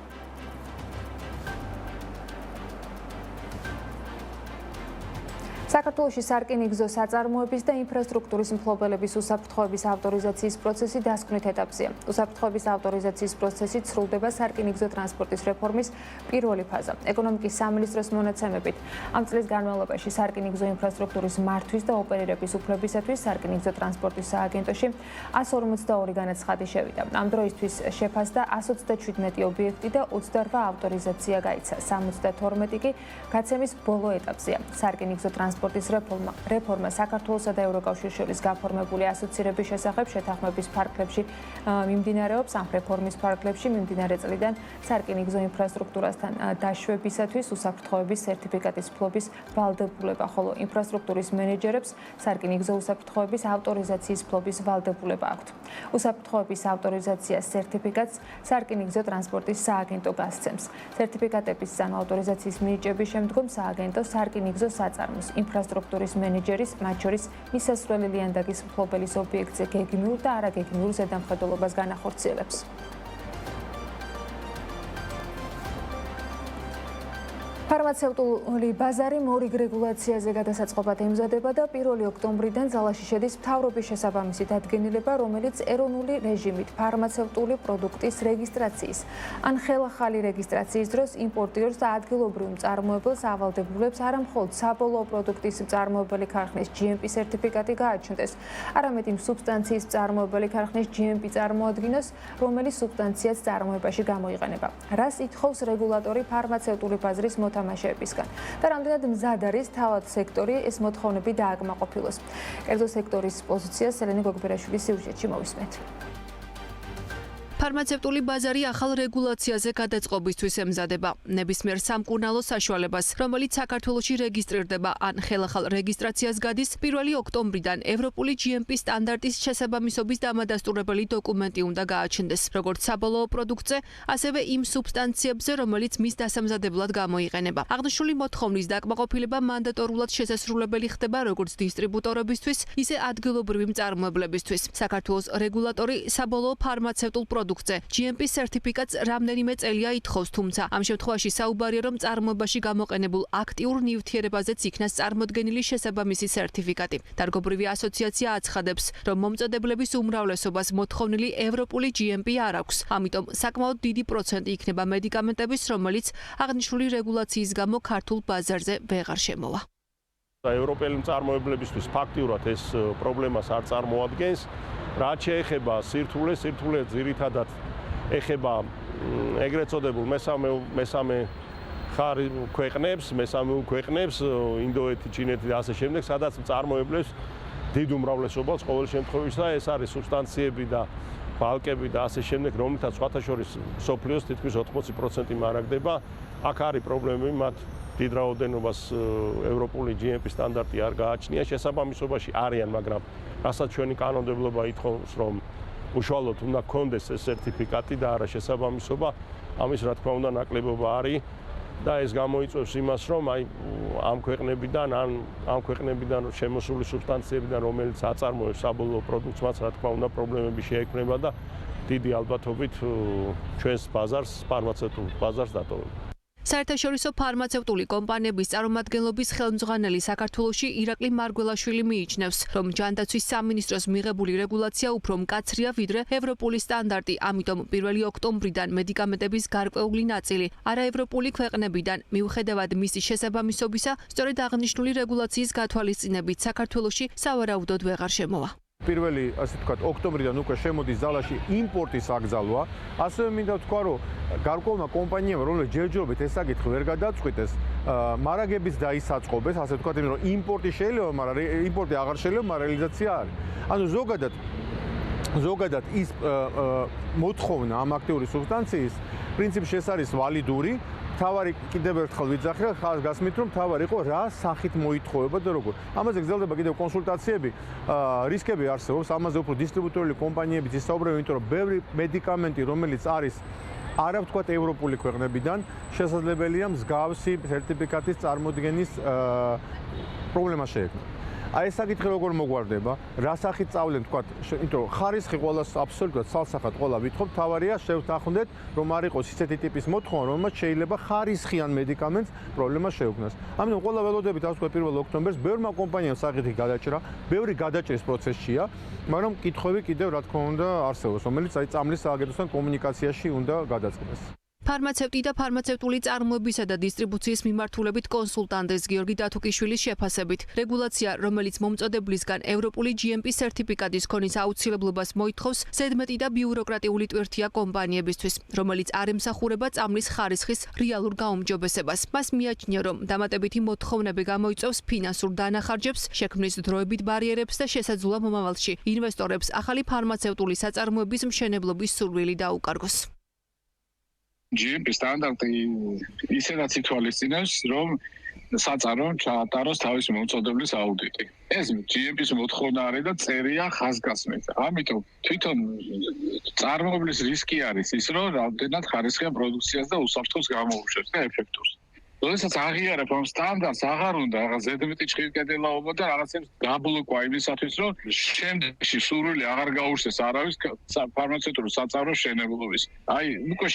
საქართველოში სარკინიგზო საწარმოების და ინფრასტრუქტურის მფლობელების უსაფრთხოების ავტორიზაციის პროცესი დასკვნით ეტაპზეა. უსაფრთხოების ავტორიზაციის პროცესი ცრულდება სარკინიგზო ტრანსპორტის რეფორმის პირველი ფაზა. ეკონომიკის სამინისტროს მონაცემებით, ამ წლის განმავლობაში სარკინიგზო ინფრასტრუქტურის მართვის და ოპერირების უფლებისათვის სარკინიგზო ტრანსპორტის სააგენტოში 152 განაცხადი შევიდა. ამ დროისთვის შეფასდა 137 ობიექტი და 28 ავტორიზაცია გაიცა. 72 კი გაცემის ბოლო ეტაპზეა. სარკინიგზო ტრანსპორტის ტრანსპორტის რეფორმა საქართველოსა და ევროკავშირის შორის გაფორმებული ასოცირების შესახებ შეთანხმების ფარგლებში მიმდინარეობს. ამ რეფორმის ფარგლებში მიმდინარე წლიდან სარკინიგზო ინფრასტრუქტურასთან დაშვებისათვის უსაფრთხოების სერტიფიკატის ფლობის ვალდებულება, ხოლო ინფრასტრუქტურის მენეჯერებს სარკინიგზო უსაფრთხოების ავტორიზაციის ფლობის ვალდებულება აქვთ. უსაფრთხოების ავტორიზაციას სერტიფიკატს სარკინიგზო ტრანსპორტის სააგენტო გასცემს. სერტიფიკატების ან ავტორიზაციის მინიჭების შემდგომ სააგენტო სარკინიგზო საწარმოს ინფრასტრუქტურის მენეჯერის, მათ შორის მისასვლელი ლიანდაგის მფლობელის ობიექტზე გეგმიურ და არაგეგმიურ ზედამხედველობას განახორციელებს. ფარმაცევტული ბაზარი მორიგ რეგულაციაზე გადასაწყობად ემზადება და 1 ოქტომბრიდან ძალაში შედის მთავრობის შესაბამისი დადგენილება, რომელიც ეროვნული რეჟიმით ფარმაცევტული პროდუქტის რეგისტრაციის ან ხელახალი რეგისტრაციის დროს იმპორტიორს და ადგილობრივ მწარმოებელს ავალდებულებს არა მხოლოდ საბოლოო პროდუქტის მწარმოებელი ქარხნის GMP სერტიფიკატი გააჩნდეს, არამედ იმ სუბსტანციის მწარმოებელი ქარხნის GMP წარმოადგინოს, რომელიც სუბსტანციას წარმოებაში გამოიყენება. რას ითხოვს რეგულატორი ფარმაცევტული ბაზრის მოთამაშეებისგან და რამდენად მზად არის თავად სექტორი ეს მოთხოვნები დააკმაყოფილოს. კერძო სექტორის პოზიციას ელენე გოგბერაშვილის სიუჟეტში მოვისმენთ. ფარმაცევტული ბაზარი ახალ რეგულაციაზე გადაწყობისთვის ემზადება. ნებისმიერ სამკურნალო საშუალებას, რომელიც საქართველოში რეგისტრირდება ან ხელახალ რეგისტრაციას გადის, 1 ოქტომბრიდან ევროპული GMP სტანდარტის შესაბამისობის დამადასტურებელი დოკუმენტი უნდა გააჩნდეს, როგორც საბოლოო პროდუქტზე, ასევე იმ სუბსტანციებზე, რომელიც მის დასამზადებლად გამოიყენება. აღნიშნული მოთხოვნის დაკმაყოფილება მანდატორულად შესაძლებელი ხდება როგორც დისტრიბუტორებისთვის, ისე ადგილობრივი მწარმოებლებისთვის. საქართველოს რეგულატორი საბოლოო ფარმაცევტულ GMP სერტიფიკატს რამდენიმე წელია ითხოვს, თუმცა ამ შემთხვევაში საუბარია, რომ წარმოებაში გამოყენებულ აქტიურ ნივთიერებაზეც იქნას წარმოდგენილი შესაბამისი სერტიფიკატი. დარგობრივი ასოციაცია აცხადებს, რომ მომწოდებლების უმრავლესობას მოთხოვნილი ევროპული GMP არ აქვს, ამიტომ საკმაოდ დიდი პროცენტი იქნება მედიკამენტების, რომელიც აღნიშნული რეგულაციის გამო ქართულ ბაზარზე ვეღარ შემოვა. ევროპელი მწარმოებლებისთვის ფაქტიურად ეს პრობლემას არ წარმოადგენს. რაც შეეხება სირთულეს ძირითადად ეხება ეგრეთ წოდებულ მესამე ქვეყნებს, ინდოეთი, ჩინეთი და ასე შემდეგ, სადაც მწარმოებლებს დიდ უმრავლესობას ყოველ შემთხვევაში და ეს არის სუბსტანციები და ბალკები და ასე შემდეგ, რომლითაც სხვათა შორის მსოფლიოს თითქმის 80% მარაგდება. აქ არის პრობლემები, მათ დიდ რაოდენობას ევროპული GMP სტანდარტი არ გააჩნია, შესაბამისობაში არიან, მაგრამ რასაც ჩვენი კანონმდებლობა ითხოვს, რომ უშუალოდ უნდა გქონდეს ეს სერტიფიკატი და არა შესაბამისობა, ამის რა თქმა უნდა ნაკლებობა არის და ეს გამოიწვევს იმას, რომ ამ ქვეყნებიდან შემოსული სუბსტანციებიდან, რომელიც აწარმოებს საბოლოო პროდუქტს, მათ რა თქმა უნდა პრობლემები შეექმნება და დიდი ალბათობით ჩვენს ბაზარს, ფარმაცევტულ ბაზარს დატოვება. საერთაშორისო ფარმაცევტული კომპანიების წარმომადგენლობის ხელმძღვანელი საქართველოში ირაკლი მარგველაშვილი მიიჩნევს, რომ ჯანდაცვის სამინისტროს მიღებული რეგულაცია უფრო მკაცრია ვიდრე ევროპული სტანდარტი, ამიტომ 1 ოქტომბრიდან მედიკამენტების გარკვეული ნაწილი არაევროპული ქვეყნებიდან, მიუხედავად მისი შესაბამისობისა, სწორედ აღნიშნული რეგულაციის გათვალისწინებით საქართველოში სავარაუდოდ ვეღარ შემოვა. 1 ასე ვთქვათ, ოქტომბრიდან უკვე შემოდის ძალაში იმპორტის აკრძალვა. ასევე მინდა ვთქვა, რომ გარკვეულმა კომპანიებმა, რომლებიც ჯერჯერობით ეს საკითხი ვერ გადაწყვიტეს, მარაგების დაისაწყობეს, ასე ვთქვათ, იმიტომ რომ იმპორტი შეიძლება, მაგრამ იმპორტი აღარ შეიძლება, მაგრამ რეალიზაცია არის. ანუ ზოგადად ის მოთხოვნა ამ აქტიური სუბსტანციის პრინციპში ეს არის ვალიდური. თავარი კიდევ ერთხელ ვიძახი, ხალხს გასმით, რომ თავარი იყო რა სახით მოითხოვება და როგორ. ამაზე გრძელდება კიდევ კონსულტაციები, რისკები არსებობს, ამაზე უფრო დისტრიბუტორული კომპანიებიც ისაუბრებენ, იმიტომ რომ ბევრი მედიკამენტი, რომელიც არის არა ვთქვათ ევროპული ქვეყნებიდან, შესაძლებელია მსგავსი სერტიფიკატის წარმოდგენის პრობლემა შეექმნა. აი ეს საკითხი როგორ მოგვარდება, რა სახით წავლენ თქვათ, იმიტომ რომ ხარისხი ყოველას აბსოლუტურად სალსახად ყველა ვითხოვთ, თავარია შევთანხმდეთ, რომ არ იყოს ისეთი ტიპის მოთხოვნა, რომელმაც შეიძლება ხარისხიან მედიკამენტს პრობლემა შეექმნას. ამიტომ ყველა ველოდებით ასე ვთქვათ 1 ოქტომბერს ბევრმა კომპანიამ საკითხი გადაჭრა, ბევრი გადაჭრის პროცესშია, მაგრამ კითხვები კიდევ რა თქმა უნდა არსებობს, რომელიც აი წამლის სააგენტოსთან კომუნიკაციაში უნდა გადაწყდეს. ფარმაცევტი და ფარმაცევტული წარმოებისა და დისტრიბუციის მიმართულებით კონსულტანტის გიორგი დათუკიშვილის შეფასებით, რეგულაცია, რომელიც მომწოდებლისგან ევროპული GMP სერტიფიკატის ქონის აუცილებლობას მოითხოვს, ზედმეტი და ბიუროკრატიული ტვირთია კომპანიებისთვის, რომელიც არ ემსახურება წამლის ხარისხის რეალურ გაუმჯობესებას. მას მიაჩნია, რომ დამატებითი მოთხოვნები გამოიწვევს ფინანსურ დანახარჯებს, შექმნის დროებით ბარიერებს და შესაძლოა მომავალში ინვესტორებს ახალი ფარმაცევტული საწარმოების მშენებლობის სურვილი დაუკარგოს. GMP სტანდარტი ისედაც ითვალისწინებს, რომ საწარმომ ჩაატაროს თავისი მომწოდებლის აუდიტი. ეს GMP-ის მოთხოვნა არის და წერია ხაზგასმით. ამიტომ თვითონ წარმოებლის რისკი არის ის, რომ რამდენად ხარისხიან პროდუქციას და უსაფრთხოს გამოუშვებს და ეფექტურს. როდესაც აღიარებ ამ სტანდარტს, აღარ უნდა რაღაც ზედმეტი ჭირკედელაობა და რაღაცებს გაბლოკვა იმისათვის, რომ შემდეგში სურვილი აღარ გაუშვეს არავის ფარმაცევტული საწარმოს მშენებლობის. აი, უკვე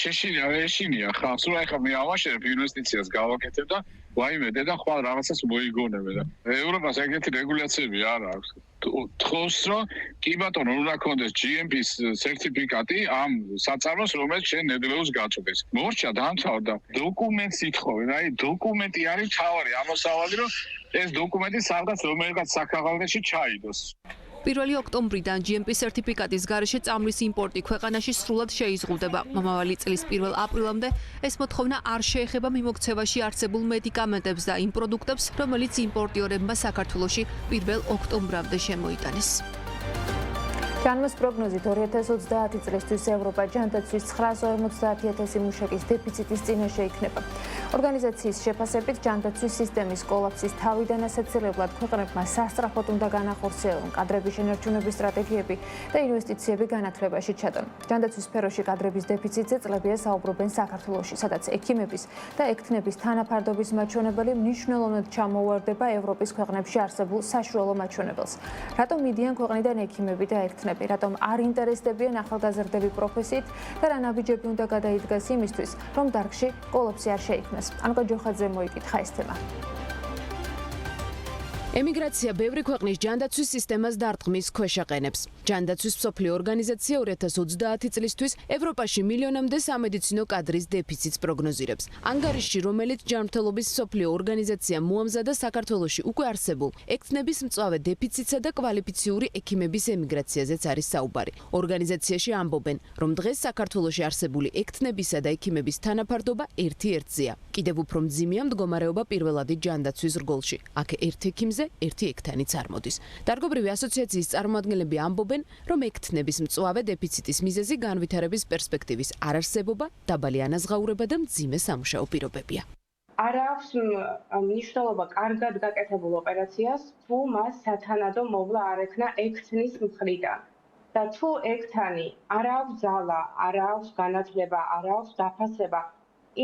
ეშინია ხალხს, რომ ახლა მე ავაშენებ ინვესტიციას გავაკეთებ და ვაიმე და ხვალ რაღაცას მოიგონებ და ევროპას ეგეთი რეგულაციები არ აქვს. თხოვს, რომ კი ბატონო, უნდა გქონდეს GMP-ის სერტიფიკატი ამ საწარმოს, რომელიც შენ ნედლეულს გაწვდეს. მორჩა დაამთავრა და დოკუმენტს ითხოვენ. აი, დოკუმენტი არის თავარი ამოსავალი, რომ ეს დოკუმენტი სადღაც რომელიღაც საქაღალდეში ჩაიდოს. 1 ოქტომბრიდან GMP სერტიფიკატის გარეშე წამლის იმპორტი ქვეყანაში სრულად შეიზღუდება. მომავალი წლის 1 აპრილამდე ეს მოთხოვნა არ შეეხება მიმოქცევაში არსებულ მედიკამენტებს და იმ პროდუქტებს, რომელიც იმპორტიორებმა საქართველოში 1 ოქტომბრამდე შემოიტანეს. ჯანმოს პროგნოზით 2030 წლისთვის ევროპა ჯანდაცვის 950.000 მუშაკის დეფიციტის წინაშე იქნება. ორგანიზაციის შეფასებით ჯანდაცვის სისტემის კოლაფსის თავიდან ასაცილებლად ქვეყნებმა სასწრაფოდ უნდა განახორციელონ კადრების შენარჩუნების სტრატეგიები და ინვესტიციები განათლებაში ჩადონ. ჯანდაცვის სფეროში კადრების დეფიციტზე წლებია საუბრობენ საქართველოში, სადაც ექიმების და ექთნების თანაფარდობის მაჩვენებელი მნიშვნელოვნად ჩამოუვარდება ევროპის ქვეყნებში არსებულ საშუალო მაჩვენებელს. რატომ მიდიან ქვეყნიდან ექიმები და ექთნები? რატომ არ ინტერესდებიან ახალგაზრდები პროფესიით და რა ნაბიჯები უნდა გადაიდგას იმისთვის, რომ დარგში კოლაფსი არ შეიქმნას. ანუკა ჯოხაძე მოიკითხა ეს თემა. ემიგრაცია ბევრი ქვეყნის ჯანდაცვის სისტემას დარტყმის ქვეშ აყენებს. ჯანდაცვის მსოფლიო ორგანიზაცია 2030 წლისთვის ევროპაში მილიონამდე სამედიცინო კადრის დეფიციტს პროგნოზირებს. ანგარიშში, რომელიც ჯანმრთელობის მსოფლიო ორგანიზაციამ მოამზადა საქართველოში უკვე არსებულ ექთნების მწვავე დეფიციტსა და კვალიფიციური ექიმების ემიგრაციაზეც არის საუბარი. ორგანიზაციაში ამბობენ, რომ დღეს საქართველოში არსებული ექთნებისა და ექიმების თანაფარდობა 1:1-ზეა. კიდევ უფრო მძიმეა მდგომარეობა პირველადი ჯანდაცვის რგოლში. აქ ერთ ექიმზე ერთი ექთანიც არ მოდის. დარგობრივი ასოციაციის წარმომადგენლები ამბობენ, რომ ექთნების მწვავე დეფიციტის მიზეზი განვითარების პერსპექტივის არარსებობა, დაბალი ანაზღაურება და მძიმე სამუშაო პირობებია. არ აქვს მნიშვნელობა კარგად გაკეთებულ ოპერაციას, თუ მას სათანადო მოვლა არ ექნა ექთნის მხრიდან. და თუ ექთანი არ აქვს ძალა, არ აქვს განათლება, არ აქვს დაფასება,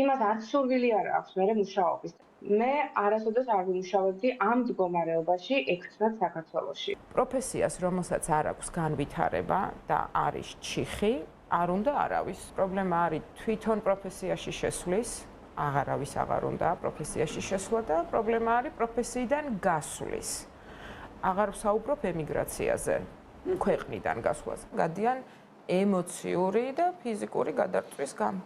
იმას არც სურვილი არ აქვს მერე მუშაობის. მე არასოდეს არ ვიმუშავებდი ამ მდგომარეობაში ექთნად საქართველოში. პროფესიას, რომელსაც არ აქვს განვითარება და არის ჩიხი, არ უნდა არავის. პრობლემა არის თვითონ პროფესიაში შესვლის, აღარავის აღარ უნდა პროფესიაში შესვლა და პრობლემა არის პროფესიიდან გასვლის. აღარ ვსაუბრობ ემიგრაციაზე, ქვეყნიდან გასვლაზე. გადიან ემოციური და ფიზიკური გადარწვის გამო.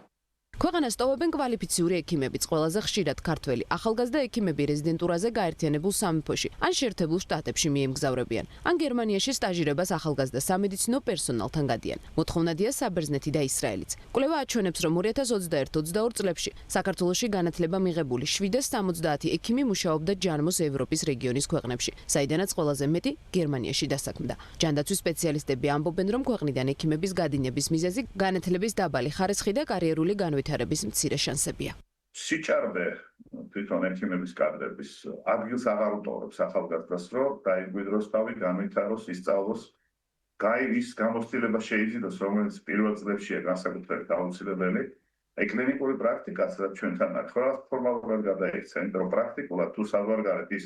ქვეყანას ტოვებენ კვალიფიციური ექიმებიც, ყველაზე ხშირად ქართველი ახალგაზრდა ექიმები რეზიდენტურაზე გაერთიანებულ სამეფოში, ან შეერთებულ შტატებში მიემგზავრებიან, ან გერმანიაში სტაჟირებას ახალგაზრდა სამედიცინო პერსონალთან გადიან. მოთხოვნადია საბერძნეთი და ისრაელიც. კვლევა აჩვენებს, რომ 2021-22 წლებში საქართველოში განათლება მიღებული 770 ექიმი მუშაობდა ჯანმოს ევროპის რეგიონის ქვეყნებში, საიდანაც ყველაზე მეტი გერმანიაში დასაქმდა. ჯანდაცვის სპეციალისტები ამბობენ, რომ ქვეყნიდან ექიმების გადინების მიზეზი განათლების დაბალი ხარისხი და კარიერული განვითარების მცირე შანსებია. სიჭარბე თვითონ ექიმების კადრების ადგილს აღარ უტოვებს ახალგაზრდას, რომ დაიგვიდროს თავი, განვითაროს, ისწავლოს, გაიგოს გამოცდილება შეიზიდოს, რომელიც პირველ წლებშია განსაკუთრებით აუცილებელი. კლინიკური პრაქტიკაც რაც ჩვენთან არის, ხო, ფორმალურად გადაიქცა, იმიტომ რომ პრაქტიკულად თუ საზღვარგარეთ ის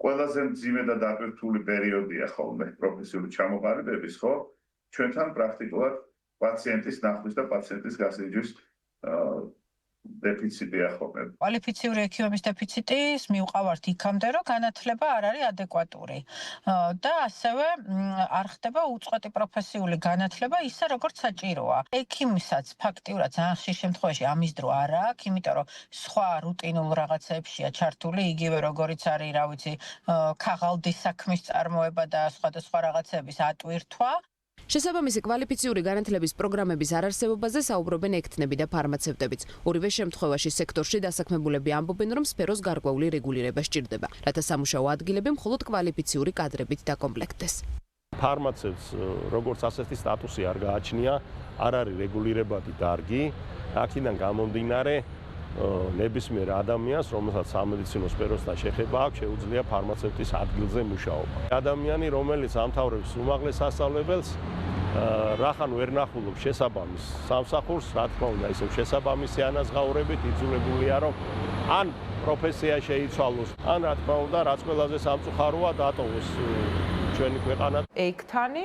ყველაზე მძიმე და დატვირთული პერიოდია ხოლმე პროფესიული ჩამოყალიბების, ხო? ჩვენთან პრაქტიკულად პაციენტის ნახვის და პაციენტის გასინჯვის დეფიციტი ახონებ. კვალიფიციური ექიმების დეფიციტის მივყავართ იქამდე, რომ განათლება არ არის ადეკვატური და ასევე არ ხდება უწყვეტი პროფესიული განათლება ისე როგორც საჭიროა. ექიმისაც ფაქტიურად ძალიან ხშირ შემთხვევაში ამის დრო არ აქვს, იმიტომ რომ სხვა რუტინულ რაღაცებშია ჩართული, იგივე როგორიც არის, რა ვიცი, ქაღალდის საქმის წარმოება და სხვადასხვა რაღაცების ატვირთვა. შესაბამისი კვალიფიციური განათლების პროგრამების არარსებობაზე საუბრობენ ექთნები და ფარმაცევტებიც. ორივე შემთხვევაში სექტორში დასაქმებულები ამბობენ, რომ სფეროს გარკვეული რეგულირება სჭირდება, რათა სამუშაო ადგილები მხოლოდ კვალიფიციური კადრებით დაკომპლექტდეს. ფარმაცევტს როგორც ასეთი სტატუსი არ გააჩნია, არ არის რეგულირებადი დარგი, აქედან გამომდინარე ნებისმიერ ადამიანს, რომელსაც სამედიცინო სფეროსთან შეხება აქვს, შეუძლია ფარმაცევტის ადგილზე მუშაობა. ადამიანი, რომელიც ამთავრებს უმაღლეს სასწავლებელს, რახან ვერ ნახულობს შესაბამის სამსახურს, რა თქმა უნდა, ისევ შესაბამისი ანაზღაურებით იძულებულია, რომ ან პროფესია შეიცვალოს, ან რა თქმა უნდა, რაც ყველაზე სამწუხაროა, დატოვოს ჩვენი ქვეყანა. ექთანი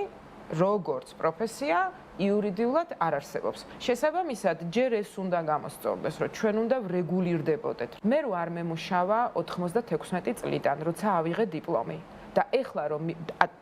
როგორც პროფესია იურიდიულად არ არსებობს. შესაბამისად, ჯერ ეს უნდა გამოსწორდეს, რომ ჩვენ უნდა ვრეგულირდებოდეთ. მე რო არ მემუშავა 96 წლიდან, როცა ავიღე დიპლომი. და ეხლა რომ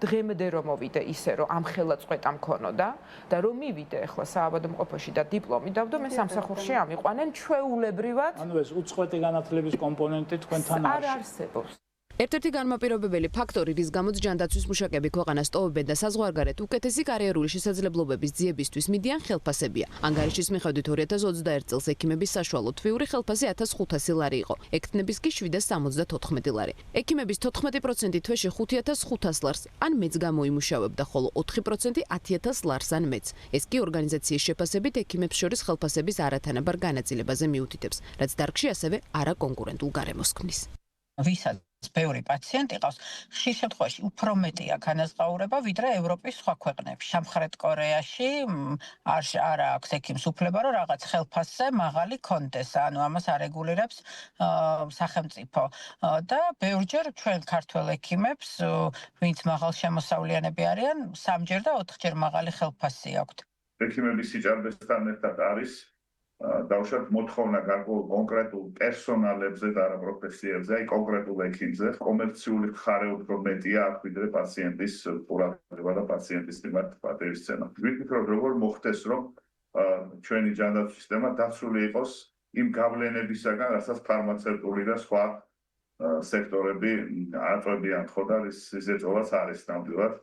დღემდე რომ მოვიდე ისე რომ ამ ხელაწყვეტა მქონოდა და რომ მივიდე ეხლა საავადმყოფოში და დიპლომი დავდო, მე სამსახურში ამიყვანენ ჩვეულებრივად. ანუ ეს უწყვეტი განათლების კომპონენტი თქვენთან არ არსებობს. ერთ-ერთი განმაპირობებელი ფაქტორი, რის გამოც ჯანდაცვის მუშაკები ქვეყანას ტოვებენ და საზღვარგარეთ უკეთესი კარიერული შესაძლებლობების ძიებისთვის მიდიან ხელფასებია. ანგარიშის მიხედვით 2021 წელს ექიმების საშუალო თვიური ხელფასი 1500 ლარი იყო, ექთნების კი 774 ლარი. ექიმების 14% თვეში 5500 ლარს ან მეც გამოიმუშავებდა, ხოლო 4% 10000 ლარს ან მეც. ეს კი ორგანიზაციის შეფასებით ექიმებს შორის ხელფასების არათანაბარ განაწილებაზე მიუთითებს, რაც დარგში ასევე არაკონკურენტულ გარემოს ქმნის. ვისაც ბევრი პაციენტი ყავს, ხშირ შემთხვევაში უფრო მეტია განაზღაურება, ვიდრე ევროპის სხვა ქვეყნებში. სამხრეთ კორეაში არ აქვს ექიმს უფლება, რომ რაღაც ხელფასზე მაღალი კონდეს, ანუ ამას არეგულირებს სახელმწიფო. და ბევრჯერ ჩვენ ქართველ ექიმებს, ვინც მაღალშემოსავლიანები არიან, 3-ჯერ და 4-ჯერ მაღალი ხელფასი აქვთ. ექიმების სიჭარბესთან ერთად არის დავუშვათ მოთხოვნა გარკვეულ კონკრეტულ პერსონალებზე და არა პროფესიებზე, აი კონკრეტულ ექიმზე, კომერციული ხარე უფრო მეტია აქ ვიდრე პაციენტის ყურადღება და პაციენტის მიმართ პატივისცემა. ვფიქრობ, როგორ მოხდეს, რომ ჩვენი ჯანდაცვის სისტემა დაცული იყოს იმ გავლენებისაგან, რასაც ფარმაცევტული და სხვა სექტორები აწვევიან, ხო და ის ეწოლას არის ნამდვილად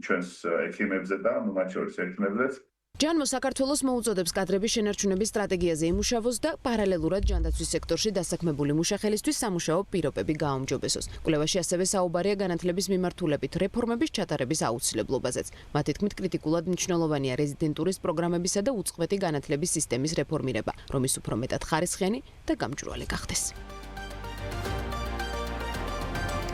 ჩვენს ექიმებზე და მათ შორის ექიმებზეც. ჯანმო საქართველოს მოუწოდებს კადრების შენარჩუნების სტრატეგიაზე იმუშავოს და პარალელურად ჯანდაცვის სექტორში დასაქმებული მუშახელისთვის სამუშაო პირობები გააუმჯობესოს. კვლევაში ასევე საუბარია განათლების მიმართულებით რეფორმების ჩატარების აუცილებლობაზეც. მათი თქმით, კრიტიკულად მნიშვნელოვანია რეზიდენტურის პროგრამებისა და უწყვეტი განათლების სისტემის რეფორმირება, რომ ის უფრო მეტად ხარისხიანი და გამჭვირვალე გახდეს.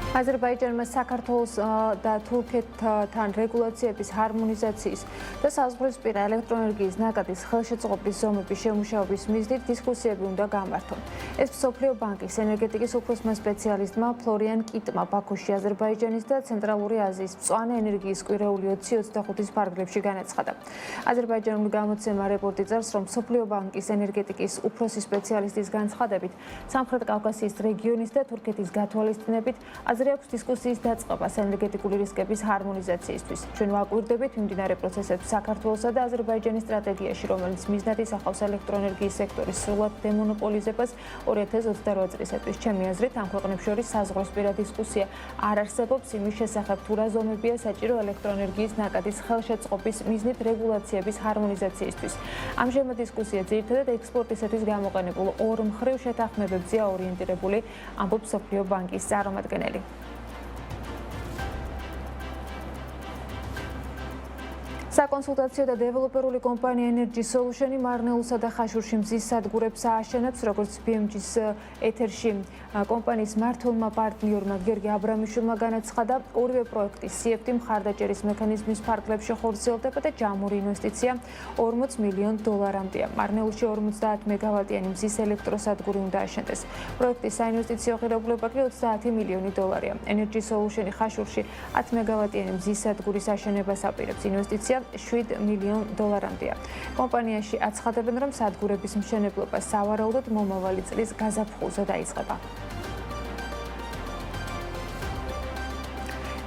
აზერბაიჯანმა საქართველოს და თურქეთთან რეგულაციების ჰარმონიზაციის და საზღვრისპირა ელექტროენერგიის ნაკადის ხელშეწყობის ზომების შემუშავების მიზნით დისკუსიები უნდა გამართონ. ეს მსოფლიო ბანკის ენერგეტიკის უფროსმა სპეციალისტმა ფლორიან კიტმა ბაქოში აზერბაიჯანის და ცენტრალური აზიის მწვანე ენერგიის კვირეული 20-25-ის ფარგლებში განაცხადა. აზერბაიჯანული გამოცემა რეპორტი წერს, რომ მსოფლიო ბანკის ენერგეტიკის უფროსი სპეციალისტის განცხადებით, სამხრეთ კავკასიის რეგიონის და თურქეთის გათვალისწინებით აზრი აქვს დისკუსიის დაწყებას ენერგეტიკული რისკების ჰარმონიზაციისთვის. ჩვენ ვაკვირდებით მიმდინარე პროცესებს საქართველოსა და აზერბაიჯანის სტრატეგიაში, რომელიც მიზნად ისახავს ელექტროენერგიის სექტორის სრულად დემონოპოლიზებას 2028 წლისათვის. ჩემი აზრით, ამ ქვეყნებს შორის საზღვრისპირა დისკუსია არ არსებობს იმის შესახებ, თუ რა ზომებია საჭირო ელექტროენერგიის ნაკადის ხელშეწყობის მიზნით რეგულაციების ჰარმონიზაციისთვის. ამჟამად დისკუსია ძირითადად ექსპორტისათვის გამოყენებულ ორმხრივ შეთანხმებებზეა ორიენტირებული, ამბობს მსოფლიო ბანკის წარმომადგენელი. საკონსულტაციო და დეველოპერული კომპანია Energy Solution მარნეულსა და ხაშურში მზის სადგურებს ააშენებს, როგორც BMG-ს ეთერში კომპანიის მმართველმა პარტნიორმა გიორგი აბრამიშვილმა განაცხადა, ორივე პროექტის CFD მხარდაჭერის მექანიზმის ფარგლებში ხორციელდება და ჯამური ინვესტიცია $40 მილიონ. მარნეულში 50 მეგავატიანი მზის ელექტროსადგური უნდა აშენდეს. პროექტის საინვესტიციო ღირებულება კი $30 მილიონი. Energy Solution ხაშურში 10 მეგავატიანი მზის სადგურის აშენებას აპირებს. ინვესტიცია $7 მილიონ-დოლარამდეა. კომპანიაში აცხადებენ, რომ სადგურების მშენებლობა სავარაუდოდ მომავალი წლის გაზაფხულზე დაიწყება.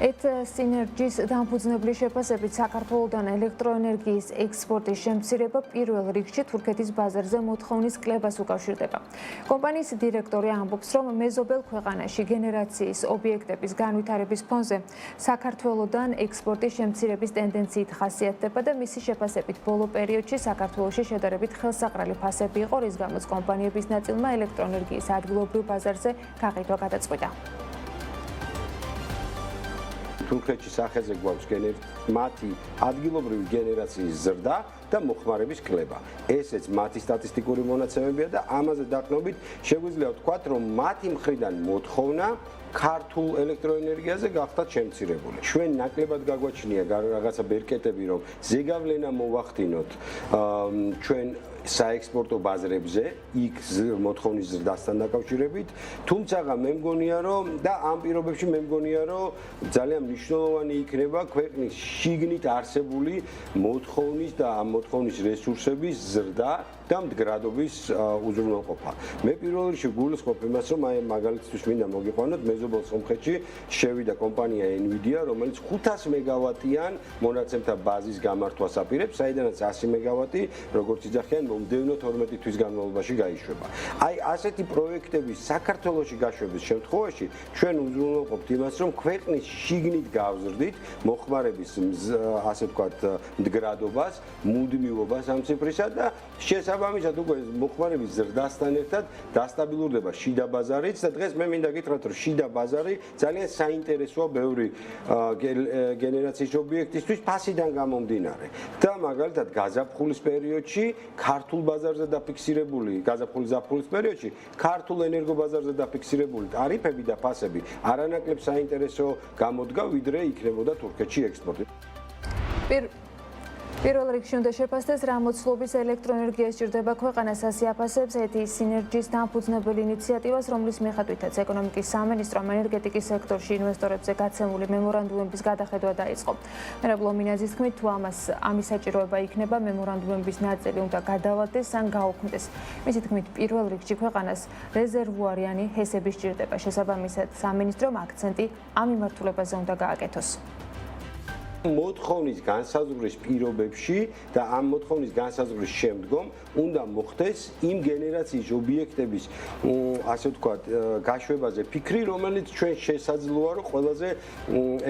Synergies დამფუძნებლის შეფასებით საქართველოდან ელექტროენერგიის ექსპორტის შემცირება პირველ რიგში თურქეთის ბაზარზე მოთხოვნის კლებას უკავშირდება. კომპანიის დირექტორი ამბობს, რომ მეზობელ ქვეყანაში გენერაციის ობიექტების განვითარების ფონზე საქართველოდან ექსპორტის შემცირების ტენდენციით ხასიათდება და მისი შეფასებით ბოლო პერიოდში საქართველოში შედარებით ხელსაყრელი ფასები იყო, რის გამოც კომპანიების ნაწილმა ელექტროენერგიის ადგილობრივ ბაზარზე გაყიდვა გადაწყვიტა. თურქეთში სახეზე გვაქვს მათი ადგილობრივი გენერაციის ზრდა და მოხმარების კლება. ესეც მათი სტატისტიკური მონაცემებია და ამაზე დაყრდნობით შეგვიძლია ვთქვათ, რომ მათი მხრიდან მოთხოვნა ქართულ ელექტროენერგიაზე გახდათ შემცირებული. ჩვენ ნაკლებად გაგვაჩნია რაღაცა ბერკეტები, რომ ზეგავლენა მოვახდინოთ ჩვენ საექსპორტო ბაზრებზე, იქ მოთხოვნის ზრდასთან დაკავშირებით, თუმცა მე მგონია, რომ და ამ პირობებში მე მგონია, რომ ძალიან მნიშვნელოვანი იქნება ქვეყნის შიგნით არსებული მოთხოვნის და ამ მოთხოვნის რესურსების ზრდა და მდგრადობის უზრუნველყოფა. მე პირველ რიგში გულისხმობ იმას, რომ აი მაგალითისთვის მინდა მოგიყვანოთ, მეზობელ სომხეთში შევიდა კომპანია Nvidia, რომელიც 500 მეგავატიან მონაცემთა ბაზის გამართვას აპირებს, საიდანაც 100 მეგავატი, როგორც იძახიან, მომდევნო 12 თვის განმავლობაში გაიშვება. აი ასეთი პროექტების საქართველოში გაშვების შემთხვევაში ჩვენ უზრუნველყოფთ იმას, რომ ქვეყნის შიგნით გავზრდით მოხმარების ასე ვთქვათ მდგრადობას, მუდმივობას ამ ციფრისა და შესაბამისად უკვე მოხმარების ზრდასთან ერთად დასტაბილურდება შიდა ბაზარიც და დღეს მე მინდა გითხრათ, რომ შიდა ბაზარი ძალიან საინტერესოა ბევრი გენერაციის ობიექტისთვის ფასიდან გამომდინარე. და მაგალითად გაზაფხულის პერიოდში ქართულ ბაზარზე დაფიქსირებული, გაზაფხულის ზაფხულის პერიოდში ქართულ ენერგო ბაზარზე დაფიქსირებული ტარიფები და ფასები არანაკლებ საინტერესო გამოდგა, ვიდრე იქნებოდა თურქეთში ექსპორტი. პირველ რიგში უნდა შეფასდეს, რა მოცულობის ელექტროენერგია სჭირდება ქვეყანას, ასე აფასებს Synergies დამფუძნებელი ინიციატივას, რომლის მიხედვითაც ეკონომიკის სამინისტრომ ენერგეტიკის სექტორში ინვესტორებზე გაცემული მემორანდუმების გადახედვა დაიწყო. მერაბ ლომინაძის თქმით, თუ ამის საჭიროება იქნება, მემორანდუმების ნაწილი უნდა გადავადდეს ან გაუქმდეს. მისი თქმით, პირველ რიგში ქვეყანას რეზერვუარიანი ჰესები სჭირდება. შესაბამისად, სამინისტრომ აქცენტი ამ მიმართულებაზე უნდა გააკეთოს. მოთხოვნის განსაზღვრის პირობებში და ამ მოთხოვნის განსაზღვრის შემდგომ უნდა მოხდეს იმ გენერაციის ობიექტების ასე ვთქვათ გაშვებაზე ფიქრი, რომელიც ჩვენ შესაძლოა რომ ყველაზე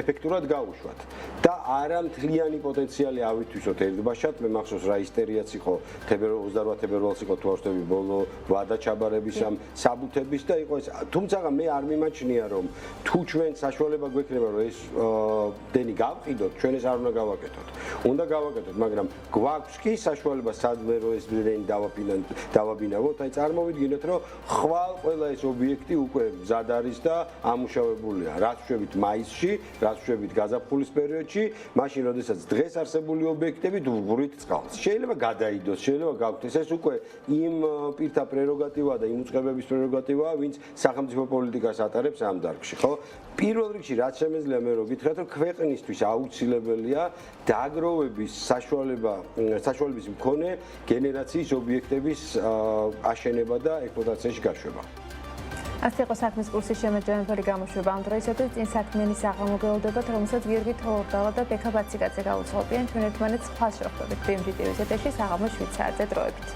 ეფექტურად გავუშვათ და არა მთლიანი პოტენციალი ავითვისოთ ერთბაშად. მე მახსოვს რა ისტორიაც იყო 28 თებერვალს იყო თუ არ ვთქვი ბოლო ვადაჩაბარების ამ საბუთების და იყო ეს. თუმცა მე არ მიმაჩნია რომ თუ ჩვენ საშუალება გვექნება რომ ეს დენი გავყიდოთ, ჩვენ ეს არ უნდა გავაკეთოთ. უნდა გავაკეთოთ, მაგრამ გვაქვს კი საშუალება სადმე რომ ეს დენი დავაბინავოთ. აი წარმოვიდგინოთ, რომ ხვალ ყველა ეს ობიექტი უკვე მზად არის და ამუშავებულია. რაც ვშვებით მაისში, რაც ვშვებით გაზაფხულის პერიოდში, მაშინ როდესაც დღეს არსებული ობიექტები ვუღურით წყალს. შეიძლება გადაიდოს, შეიძლება გავქცეს. ეს უკვე იმ პირთა პრეროგატივაა და იმ უწყებების პრეროგატივაა, ვინც სახელმწიფო პოლიტიკას ატარებს ამ დარგში, ხო? პირველ რიგში რაც შემეძლია მე რო გითხრათ, რომ ქვეყნისთვის აუცილებელია დააგროვების საშუალების მქონე გენერაციის ობიექტების აშენება და ექსპლუატაციაში გაშვება. ასე იყო საქმის კურსის შემეჯამებელი გამოშვება ამ დროისათვის. წინ საქმიანი საღამო გეოლდებათ, რომელსაც გიორგი თოლორდავა და ბექა ბაციკაძე გაუძღობიან. ჩვენ ერთმანეთს ხვალ შევხვდებით BMG TV-ს ეთერში საღამო 7 საათზე დროებით.